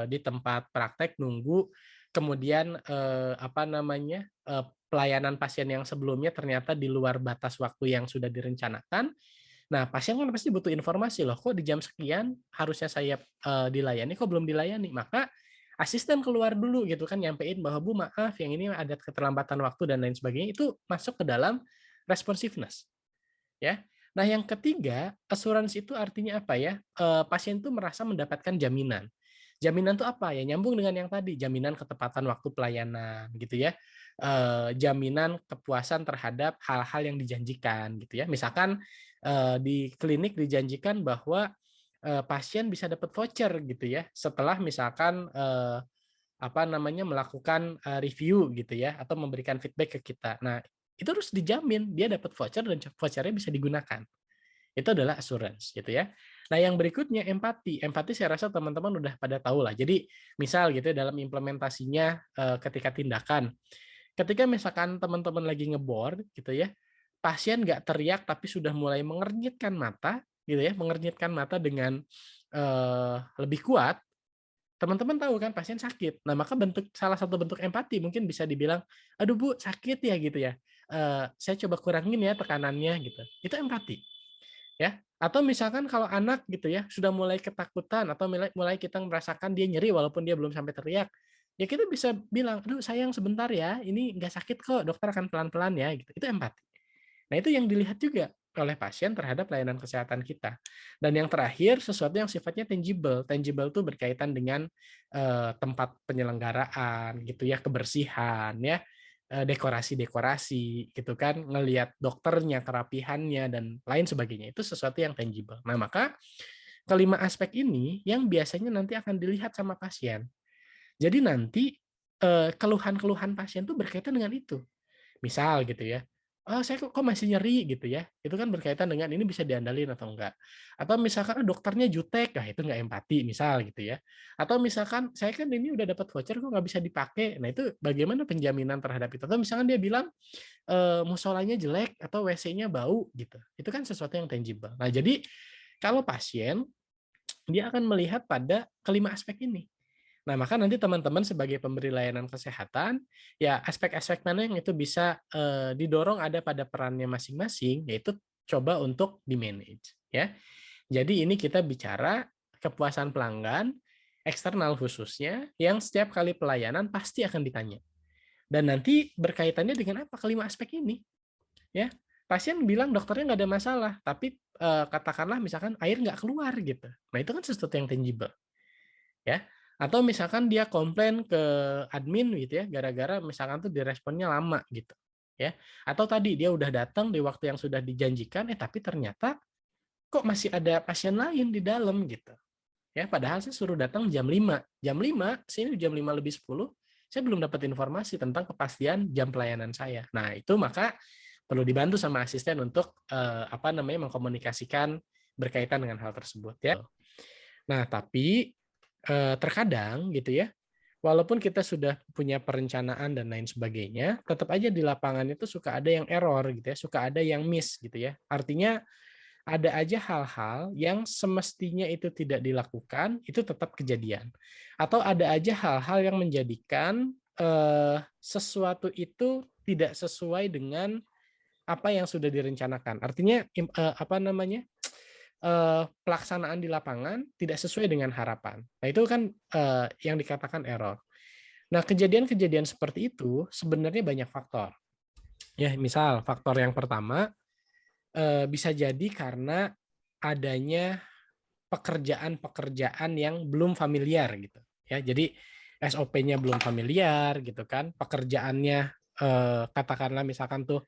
di tempat praktek nunggu, kemudian pelayanan pasien yang sebelumnya ternyata di luar batas waktu yang sudah direncanakan. Nah, pasien kan pasti butuh informasi loh, kok di jam sekian harusnya saya dilayani, kok belum dilayani. Maka asisten keluar dulu gitu kan, nyampein bahwa Bu maaf yang ini ada keterlambatan waktu dan lain sebagainya, itu masuk ke dalam responsiveness. Ya. Nah, yang ketiga, assurance itu artinya apa ya? Pasien itu merasa mendapatkan jaminan. Jaminan itu apa ya? Nyambung dengan yang tadi, jaminan ketepatan waktu pelayanan gitu ya. Jaminan kepuasan terhadap hal-hal yang dijanjikan gitu ya. Misalkan di klinik dijanjikan bahwa pasien bisa dapat voucher gitu ya setelah misalkan melakukan review gitu ya atau memberikan feedback ke kita. Nah, itu harus dijamin dia dapat voucher dan vouchernya bisa digunakan. Itu adalah assurance gitu ya. Nah, yang berikutnya empati. Empati saya rasa teman-teman udah pada tahu lah. Jadi, misal gitu ya, dalam implementasinya ketika tindakan. Ketika misalkan teman-teman lagi ngebor gitu ya, pasien nggak teriak tapi sudah mulai mengernyitkan mata gitu ya, mengernyitkan mata dengan lebih kuat, teman-teman tahu kan pasien sakit. Nah, maka salah satu bentuk empati mungkin bisa dibilang, "Aduh Bu, sakit ya," gitu ya. Saya coba kurangin ya tekanannya," gitu. Itu empati, ya. Atau misalkan kalau anak gitu ya, sudah mulai ketakutan atau mulai kita merasakan dia nyeri walaupun dia belum sampai teriak. ya kita bisa bilang, "Aduh sayang sebentar ya, ini nggak sakit kok, dokter akan pelan-pelan ya," gitu. Itu empati. Nah, itu yang dilihat juga oleh pasien terhadap layanan kesehatan kita. Dan yang terakhir, sesuatu yang sifatnya tangible. Tangible itu berkaitan dengan tempat penyelenggaraan gitu ya, kebersihan ya, dekorasi-dekorasi gitu kan, ngelihat dokternya, kerapihannya dan lain sebagainya. Itu sesuatu yang tangible. Nah, maka kelima aspek ini yang biasanya nanti akan dilihat sama pasien. Jadi nanti keluhan-keluhan pasien tuh berkaitan dengan itu. Misal gitu ya, "Oh saya kok masih nyeri?" Gitu ya, itu kan berkaitan dengan ini bisa diandalin atau enggak. Atau misalkan, dokternya jutek," nah itu nggak empati misal gitu ya. Atau misalkan, "Saya kan ini udah dapat voucher kok nggak bisa dipakai." Nah itu bagaimana penjaminan terhadap itu? Atau misalkan dia bilang, musolanya jelek atau WC-nya bau gitu, itu kan sesuatu yang tangible. Nah jadi kalau pasien, dia akan melihat pada kelima aspek ini. Nah, maka nanti teman-teman sebagai pemberi layanan kesehatan, ya aspek-aspek mana yang itu bisa, didorong ada pada perannya masing-masing, yaitu coba untuk di-manage, ya. Jadi ini kita bicara kepuasan pelanggan, eksternal khususnya, yang setiap kali pelayanan pasti akan ditanya. Dan nanti berkaitannya dengan apa kelima aspek ini, ya. Pasien bilang dokternya nggak ada masalah, tapi, katakanlah misalkan air nggak keluar gitu. Nah, itu kan sesuatu yang tangible. Ya, atau misalkan dia komplain ke admin gitu ya, gara-gara misalkan tuh diresponnya lama gitu, ya. Atau tadi dia udah datang di waktu yang sudah dijanjikan, tapi ternyata kok masih ada pasien lain di dalam gitu, ya. Padahal saya suruh datang jam 5, sini jam 5 lebih 10, saya belum dapat informasi tentang kepastian jam pelayanan saya. Nah, itu maka perlu dibantu sama asisten untuk, apa namanya, mengkomunikasikan berkaitan dengan hal tersebut ya. Nah, tapi terkadang gitu ya, walaupun kita sudah punya perencanaan dan lain sebagainya, tetap aja di lapangan itu suka ada yang error gitu ya, suka ada yang miss gitu ya. Artinya ada aja hal-hal yang semestinya itu tidak dilakukan, itu tetap kejadian. Atau ada aja hal-hal yang menjadikan, sesuatu itu tidak sesuai dengan apa yang sudah direncanakan. Artinya apa namanya, pelaksanaan di lapangan tidak sesuai dengan harapan. Nah, itu kan, yang dikatakan error. Nah, kejadian-kejadian seperti itu sebenarnya banyak faktor. Ya, misal faktor yang pertama, bisa jadi karena adanya pekerjaan-pekerjaan yang belum familiar gitu, ya. Jadi SOP-nya belum familiar gitu kan, pekerjaannya, katakanlah misalkan tuh,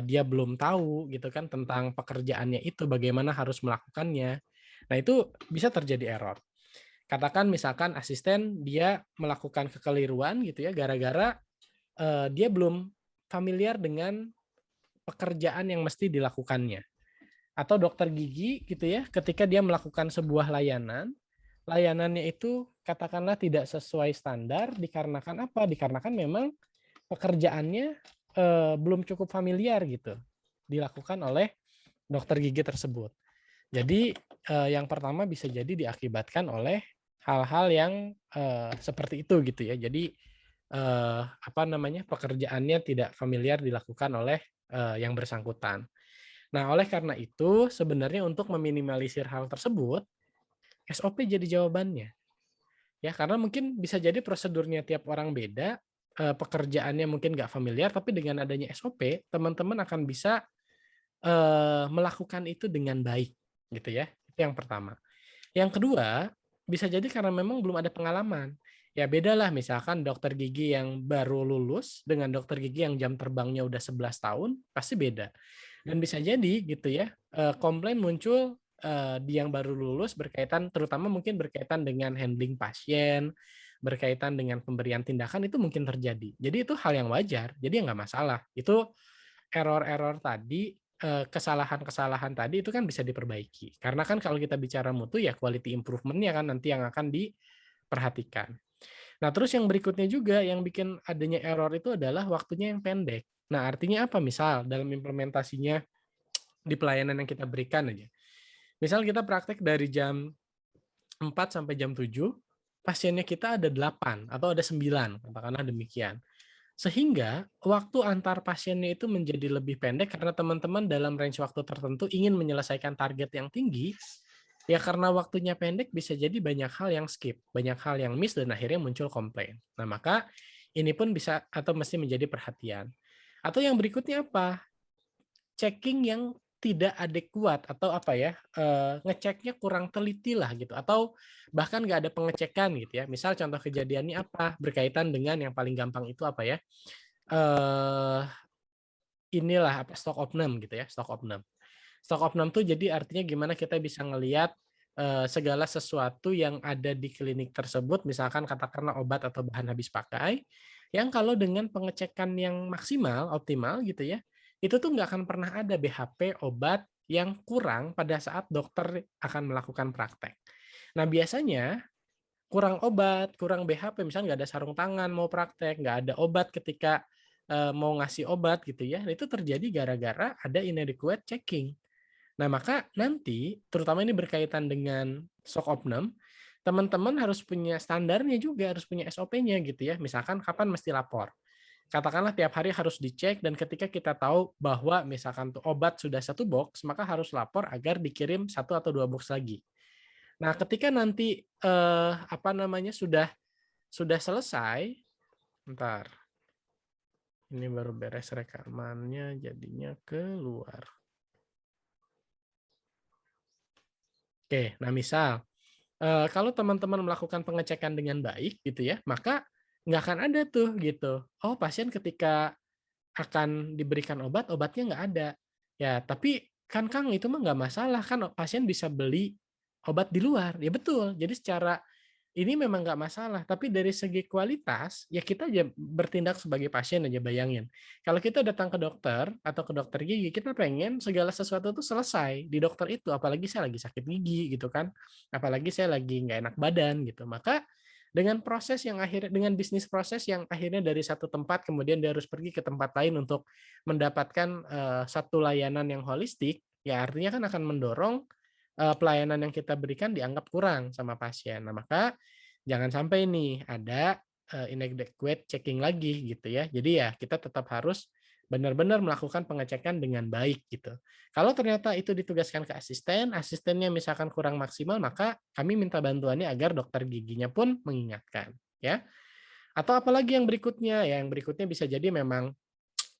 dia belum tahu gitu kan tentang pekerjaannya itu, bagaimana harus melakukannya. Nah, itu bisa terjadi error. Katakan misalkan asisten dia melakukan kekeliruan gitu ya, gara-gara, dia belum familiar dengan pekerjaan yang mesti dilakukannya. Atau dokter gigi gitu ya, ketika dia melakukan sebuah layanan, layanannya itu katakanlah tidak sesuai standar dikarenakan apa? Dikarenakan memang pekerjaannya, belum cukup familiar gitu, dilakukan oleh dokter gigi tersebut. Jadi, yang pertama bisa jadi diakibatkan oleh hal-hal yang, seperti itu gitu ya. Jadi, apa namanya, pekerjaannya tidak familiar dilakukan oleh, yang bersangkutan. Nah, oleh karena itu sebenarnya untuk meminimalisir hal tersebut, SOP jadi jawabannya. Ya, karena mungkin bisa jadi prosedurnya tiap orang beda, pekerjaannya mungkin nggak familiar, tapi dengan adanya SOP, teman-teman akan bisa, melakukan itu dengan baik, gitu ya. Itu yang pertama. Yang kedua, bisa jadi karena memang belum ada pengalaman. Ya bedalah misalkan dokter gigi yang baru lulus dengan dokter gigi yang jam terbangnya udah 11 tahun, pasti beda. Dan bisa jadi gitu ya, komplain muncul, di yang baru lulus berkaitan terutama mungkin berkaitan dengan handling pasien, berkaitan dengan pemberian tindakan itu mungkin terjadi. Jadi itu hal yang wajar, jadi nggak masalah. Itu error-error tadi, kesalahan-kesalahan tadi itu kan bisa diperbaiki. Karena kan kalau kita bicara mutu ya quality improvement-nya kan nanti yang akan diperhatikan. Nah, terus yang berikutnya juga yang bikin adanya error itu adalah waktunya yang pendek. Nah, artinya apa? Misal dalam implementasinya di pelayanan yang kita berikan aja. Misal kita praktek dari jam 4 sampai jam 7, pasiennya kita ada 8 atau ada 9, katakanlah demikian. Sehingga waktu antar pasiennya itu menjadi lebih pendek karena teman-teman dalam range waktu tertentu ingin menyelesaikan target yang tinggi, Ya karena waktunya pendek bisa jadi banyak hal yang skip, banyak hal yang miss dan akhirnya muncul komplain. Nah, maka ini pun bisa atau mesti menjadi perhatian. Atau yang berikutnya apa? Checking yang tidak adekuat atau apa ya, ngeceknya kurang teliti lah gitu, atau bahkan nggak ada pengecekan gitu ya. Misal contoh kejadiannya apa, berkaitan dengan yang paling gampang itu apa ya, eee, inilah apa, stok opname gitu ya, stok opname. Stok opname tuh jadi artinya gimana kita bisa ngelihat, segala sesuatu yang ada di klinik tersebut, misalkan katakanlah obat atau bahan habis pakai, yang kalau dengan pengecekan yang maksimal, optimal gitu ya, itu tuh nggak akan pernah ada BHP obat yang kurang pada saat dokter akan melakukan praktek. Nah, biasanya kurang obat, kurang BHP, misalnya nggak ada sarung tangan mau praktek, nggak ada obat ketika, mau ngasih obat gitu ya, itu terjadi gara-gara ada inadequate checking. Nah, maka nanti, terutama ini berkaitan dengan shock opname, teman-teman harus punya standarnya juga, harus punya SOP-nya gitu ya. Misalkan kapan mesti lapor. Katakanlah tiap hari harus dicek dan ketika kita tahu bahwa misalkan tuh obat sudah satu box, maka harus lapor agar dikirim satu atau dua box lagi. Nah, ketika nanti apa namanya sudah selesai, bentar, ini baru beres rekamannya jadinya keluar. Oke, nah misal kalau teman-teman melakukan pengecekan dengan baik gitu ya, maka nggak akan ada tuh gitu, oh pasien ketika akan diberikan obat, obatnya nggak ada. Ya tapi kan Kang itu mah nggak masalah, kan pasien bisa beli obat di luar. Ya betul, jadi secara ini memang nggak masalah, tapi dari segi kualitas, ya kita aja bertindak sebagai pasien aja bayangin. Kalau kita datang ke dokter atau ke dokter gigi, kita pengen segala sesuatu tuh selesai di dokter itu, apalagi saya lagi sakit gigi gitu kan, apalagi saya lagi nggak enak badan gitu. Maka dengan proses yang akhirnya dengan bisnis proses yang akhirnya dari satu tempat kemudian dia harus pergi ke tempat lain untuk mendapatkan satu layanan yang holistik, ya artinya kan akan mendorong pelayanan yang kita berikan dianggap kurang sama pasien. Nah, maka jangan sampai nih ada inadequate checking lagi gitu ya. Jadi ya kita tetap harus benar-benar melakukan pengecekan dengan baik gitu. Kalau ternyata itu ditugaskan ke asisten, asistennya misalkan kurang maksimal, maka kami minta bantuannya agar dokter giginya pun mengingatkan, ya. Atau apalagi yang berikutnya, ya yang berikutnya bisa jadi memang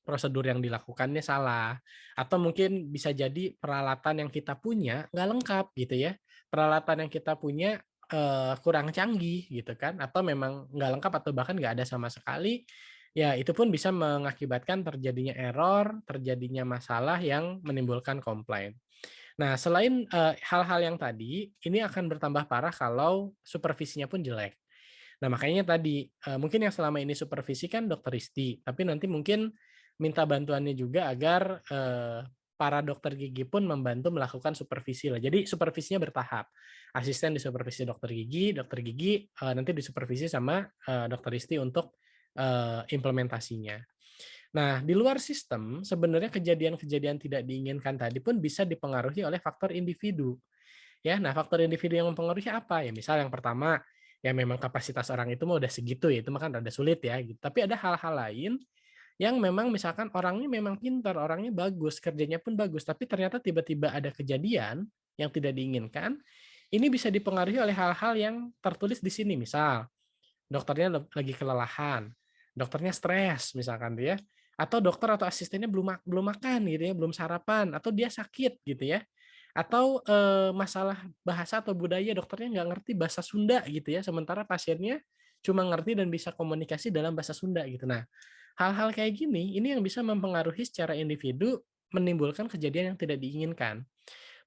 prosedur yang dilakukannya salah, atau mungkin bisa jadi peralatan yang kita punya nggak lengkap gitu ya. Peralatan yang kita punya, kurang canggih gitu kan, atau memang nggak lengkap atau bahkan nggak ada sama sekali, ya itu pun bisa mengakibatkan terjadinya error, terjadinya masalah yang menimbulkan komplain. Nah selain, hal-hal yang tadi, ini akan bertambah parah kalau supervisinya pun jelek. Nah, makanya tadi, mungkin yang selama ini supervisi kan dokter Risti, tapi nanti mungkin minta bantuannya juga agar, para dokter gigi pun membantu melakukan supervisi lah. Jadi supervisinya bertahap. Asisten disupervisi dokter gigi, nanti disupervisi sama, dokter Risti untuk, implementasinya. Nah, di luar sistem, sebenarnya kejadian-kejadian tidak diinginkan tadi pun bisa dipengaruhi oleh faktor individu. Ya, nah faktor individu yang mempengaruhi apa? Ya misal yang pertama, ya memang kapasitas orang itu mah udah segitu ya, itu mah kan rada sulit ya gitu. Tapi ada hal-hal lain yang memang misalkan orangnya memang pintar, orangnya bagus, kerjanya pun bagus, tapi ternyata tiba-tiba ada kejadian yang tidak diinginkan, ini bisa dipengaruhi oleh hal-hal yang tertulis di sini. Misal, dokternya lagi kelelahan, dokternya stres misalkan dia, atau dokter atau asistennya belum makan gitu ya, belum sarapan, atau dia sakit gitu ya. Atau, masalah bahasa atau budaya dokternya nggak ngerti bahasa Sunda gitu ya, sementara pasiennya cuma ngerti dan bisa komunikasi dalam bahasa Sunda gitu. Nah, hal-hal kayak gini, ini yang bisa mempengaruhi secara individu, menimbulkan kejadian yang tidak diinginkan.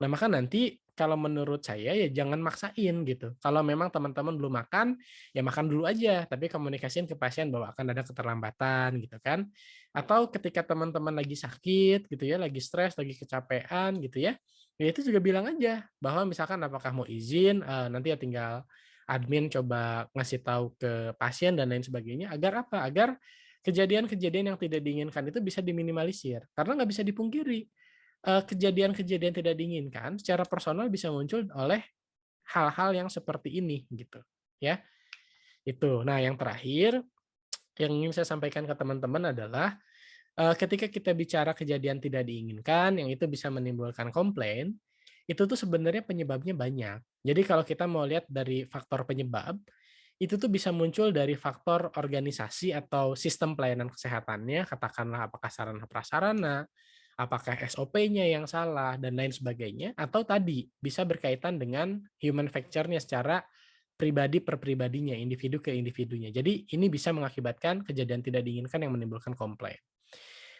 Nah, maka nanti kalau menurut saya ya jangan maksain gitu. Kalau memang teman-teman belum makan, ya makan dulu aja, tapi komunikasiin ke pasien bahwa akan ada keterlambatan gitu kan. Atau ketika teman-teman lagi sakit gitu ya, lagi stres, lagi kecapean gitu ya, ya itu juga bilang aja bahwa misalkan apakah mau izin, nanti ya tinggal admin coba ngasih tahu ke pasien dan lain sebagainya agar apa? Agar kejadian-kejadian yang tidak diinginkan itu bisa diminimalisir. Karena nggak bisa dipungkiri, kejadian-kejadian tidak diinginkan secara personal bisa muncul oleh hal-hal yang seperti ini gitu, ya. Itu. Nah, yang terakhir yang ingin saya sampaikan ke teman-teman adalah, ketika kita bicara kejadian tidak diinginkan yang itu bisa menimbulkan komplain, itu tuh sebenarnya penyebabnya banyak. Jadi kalau kita mau lihat dari faktor penyebab, itu tuh bisa muncul dari faktor organisasi atau sistem pelayanan kesehatannya, katakanlah apakah sarana prasarana, apakah SOP-nya yang salah, dan lain sebagainya, atau tadi bisa berkaitan dengan human factor-nya secara pribadi per pribadinya, individu ke individunya. Jadi ini bisa mengakibatkan kejadian tidak diinginkan yang menimbulkan komplain.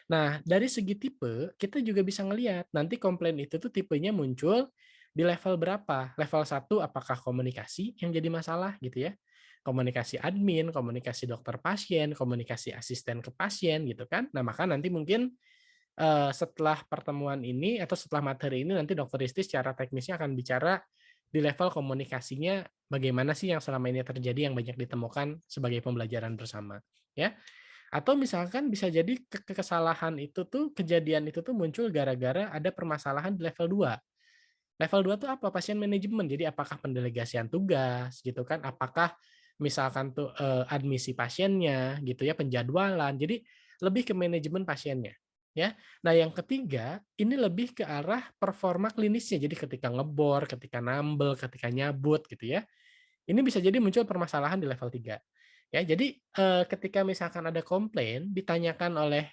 Nah, dari segi tipe, kita juga bisa ngelihat nanti komplain itu tuh tipenya muncul di level berapa. Level satu apakah komunikasi yang jadi masalah gitu ya. Komunikasi admin, komunikasi dokter pasien, komunikasi asisten ke pasien gitu kan. Nah, maka nanti mungkin setelah pertemuan ini atau setelah materi ini nanti dokter Risti secara teknisnya akan bicara di level komunikasinya bagaimana sih yang selama ini terjadi yang banyak ditemukan sebagai pembelajaran bersama, ya. Atau misalkan bisa jadi kesalahan itu tuh, kejadian itu tuh muncul gara-gara ada permasalahan di level 2. Level 2 tuh apa? Pasien manajemen. Jadi apakah pendelegasian tugas gitu kan? Apakah misalkan tuh admisi pasiennya gitu ya, penjadwalan. Jadi lebih ke manajemen pasiennya ya. Nah, yang ketiga ini lebih ke arah performa klinisnya. Jadi ketika ngebor, ketika nambel, ketika nyabut gitu ya. Ini bisa jadi muncul permasalahan di level 3. Ya, jadi, ketika misalkan ada komplain ditanyakan oleh,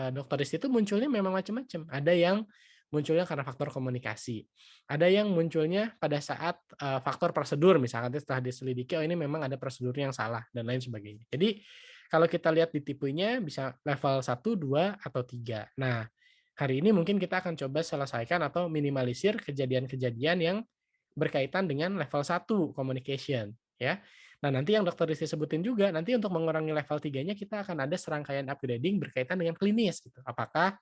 dokter itu munculnya memang macam-macam. Ada yang munculnya karena faktor komunikasi, ada yang munculnya pada saat, faktor prosedur misalkan setelah diselidiki, oh ini memang ada prosedur yang salah dan lain sebagainya. Jadi, kalau kita lihat di tipenya bisa level 1, 2, atau 3. Nah, hari ini mungkin kita akan coba selesaikan atau minimalisir kejadian-kejadian yang berkaitan dengan level 1 communication, ya. Nah, nanti yang Dokter Rizky sebutin juga, nanti untuk mengurangi level 3-nya kita akan ada serangkaian upgrading berkaitan dengan klinis gitu. Apakah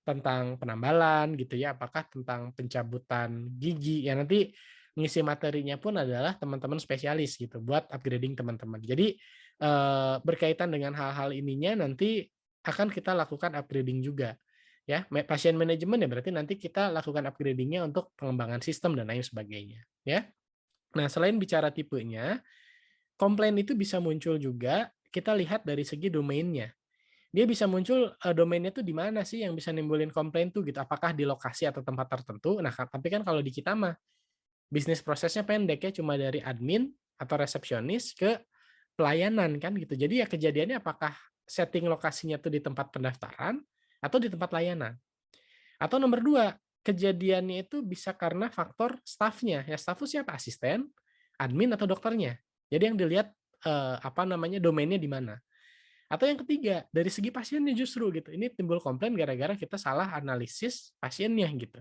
tentang penambalan gitu ya, apakah tentang pencabutan gigi, ya nanti ngisi materinya pun adalah teman-teman spesialis gitu buat upgrading teman-teman. Jadi, berkaitan dengan hal-hal ininya nanti akan kita lakukan upgrading juga. Ya, pasien manajemen ya berarti nanti kita lakukan upgrading-nya untuk pengembangan sistem dan lain sebagainya, ya. Nah, selain bicara tipenya, komplain itu bisa muncul juga kita lihat dari segi domainnya. Dia bisa muncul, domainnya tuh di mana sih yang bisa nimbulin komplain tuh gitu, apakah di lokasi atau tempat tertentu. Nah, tapi kan kalau di kita mah bisnis prosesnya pendek ya, cuma dari admin atau resepsionis ke pelayanan kan gitu. Jadi ya kejadiannya apakah setting lokasinya tuh di tempat pendaftaran atau di tempat layanan. Atau nomor 2 kejadiannya itu bisa karena faktor stafnya. Ya staf itu siapa? Asisten, admin, atau dokternya. Jadi yang dilihat, apa namanya, domainnya di mana. Atau yang ketiga, dari segi pasiennya justru gitu, ini timbul komplain gara-gara kita salah analisis pasiennya gitu.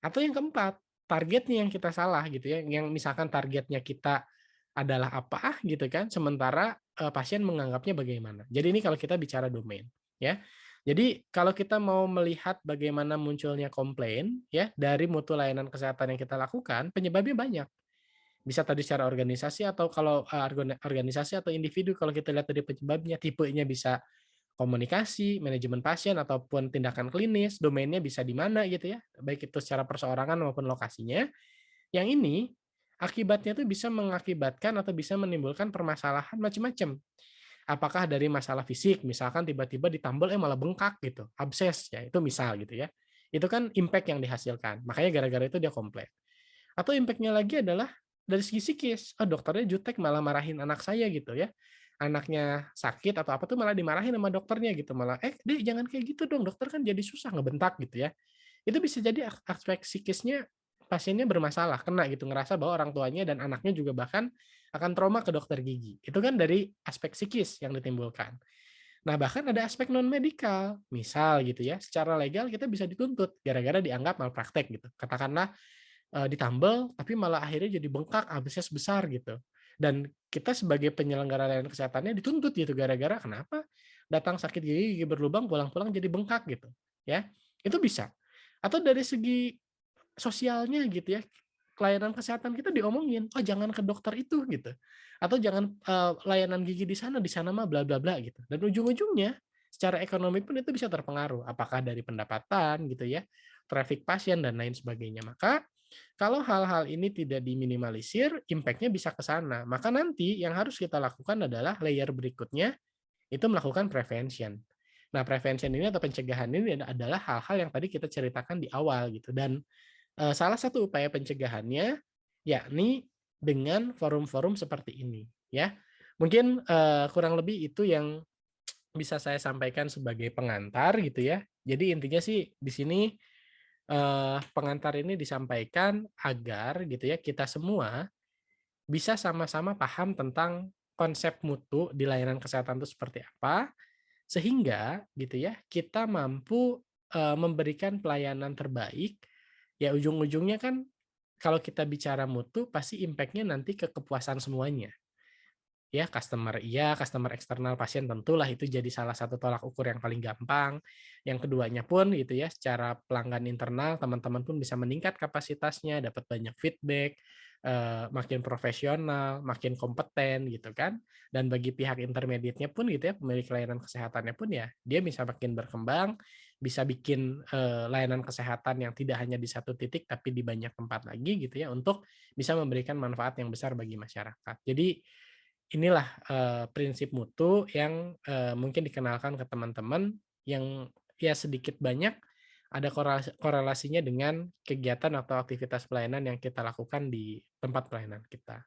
Atau yang keempat, targetnya yang kita salah gitu ya, yang misalkan targetnya kita adalah apa gitu kan, sementara, pasien menganggapnya bagaimana. Jadi ini kalau kita bicara domain, ya. Jadi kalau kita mau melihat bagaimana munculnya komplain ya, dari mutu layanan kesehatan yang kita lakukan, penyebabnya banyak. Bisa tadi secara organisasi atau kalau, organisasi atau individu kalau kita lihat dari penyebabnya, tipenya bisa komunikasi, manajemen pasien, ataupun tindakan klinis, domainnya bisa di mana gitu ya, baik itu secara perseorangan maupun lokasinya. Yang ini akibatnya tuh bisa mengakibatkan atau bisa menimbulkan permasalahan macam-macam. Apakah dari masalah fisik, misalkan tiba-tiba ditambal, malah bengkak gitu, abses ya, itu misal gitu ya. Itu kan impact yang dihasilkan, makanya gara-gara itu dia komplain. Atau impact-nya lagi adalah dari segi psikis, "Oh, dokternya jutek malah marahin anak saya," gitu ya. Anaknya sakit atau apa tuh malah dimarahin sama dokternya gitu, malah, Dek, jangan kayak gitu dong, dokter kan jadi susah," ngebentak gitu ya. Itu bisa jadi aspek psikisnya pasiennya bermasalah, kena gitu, ngerasa bahwa orang tuanya dan anaknya juga bahkan akan trauma ke dokter gigi. Itu kan dari aspek psikis yang ditimbulkan. Nah, bahkan ada aspek non medikal. Misal gitu ya, secara legal kita bisa dituntut gara-gara dianggap malpraktek gitu. Katakanlah ditambal, tapi malah akhirnya jadi bengkak, abses besar gitu. Dan kita sebagai penyelenggara layanan kesehatannya dituntut gitu gara-gara kenapa datang sakit gigi berlubang, pulang-pulang jadi bengkak gitu, ya. Itu bisa. Atau dari segi sosialnya gitu ya, layanan kesehatan kita diomongin, "Oh jangan ke dokter itu," gitu. Atau jangan, layanan gigi di sana mah bla bla bla gitu. Dan ujung-ujungnya secara ekonomi pun itu bisa terpengaruh, apakah dari pendapatan gitu ya, traffic pasien dan lain sebagainya. Maka kalau hal-hal ini tidak diminimalisir, impact-nya bisa ke sana. Maka nanti yang harus kita lakukan adalah layer berikutnya, itu melakukan prevention. Nah, prevention ini atau pencegahan ini adalah hal-hal yang tadi kita ceritakan di awal gitu. Dan Salah satu upaya pencegahannya, yakni dengan forum-forum seperti ini, ya. Mungkin, kurang lebih itu yang bisa saya sampaikan sebagai pengantar gitu ya. Jadi intinya sih di sini, pengantar ini disampaikan agar gitu ya, kita semua bisa sama-sama paham tentang konsep mutu di layanan kesehatan itu seperti apa, sehingga gitu ya, kita mampu, memberikan pelayanan terbaik, ya ujung-ujungnya kan kalau kita bicara mutu pasti impact-nya nanti ke kepuasan semuanya. Ya, customer iya, customer eksternal pasien tentulah itu jadi salah satu tolak ukur yang paling gampang. Yang keduanya pun gitu ya, secara pelanggan internal teman-teman pun bisa meningkat kapasitasnya, dapat banyak feedback, makin profesional, makin kompeten gitu kan. Dan bagi pihak intermediate-nya pun gitu ya, pemilik layanan kesehatannya pun ya, dia bisa makin berkembang, bisa bikin, layanan kesehatan yang tidak hanya di satu titik tapi di banyak tempat lagi gitu ya, untuk bisa memberikan manfaat yang besar bagi masyarakat. Jadi inilah, prinsip mutu yang, mungkin dikenalkan ke teman-teman yang ya sedikit banyak ada korelasinya dengan kegiatan atau aktivitas pelayanan yang kita lakukan di tempat pelayanan kita.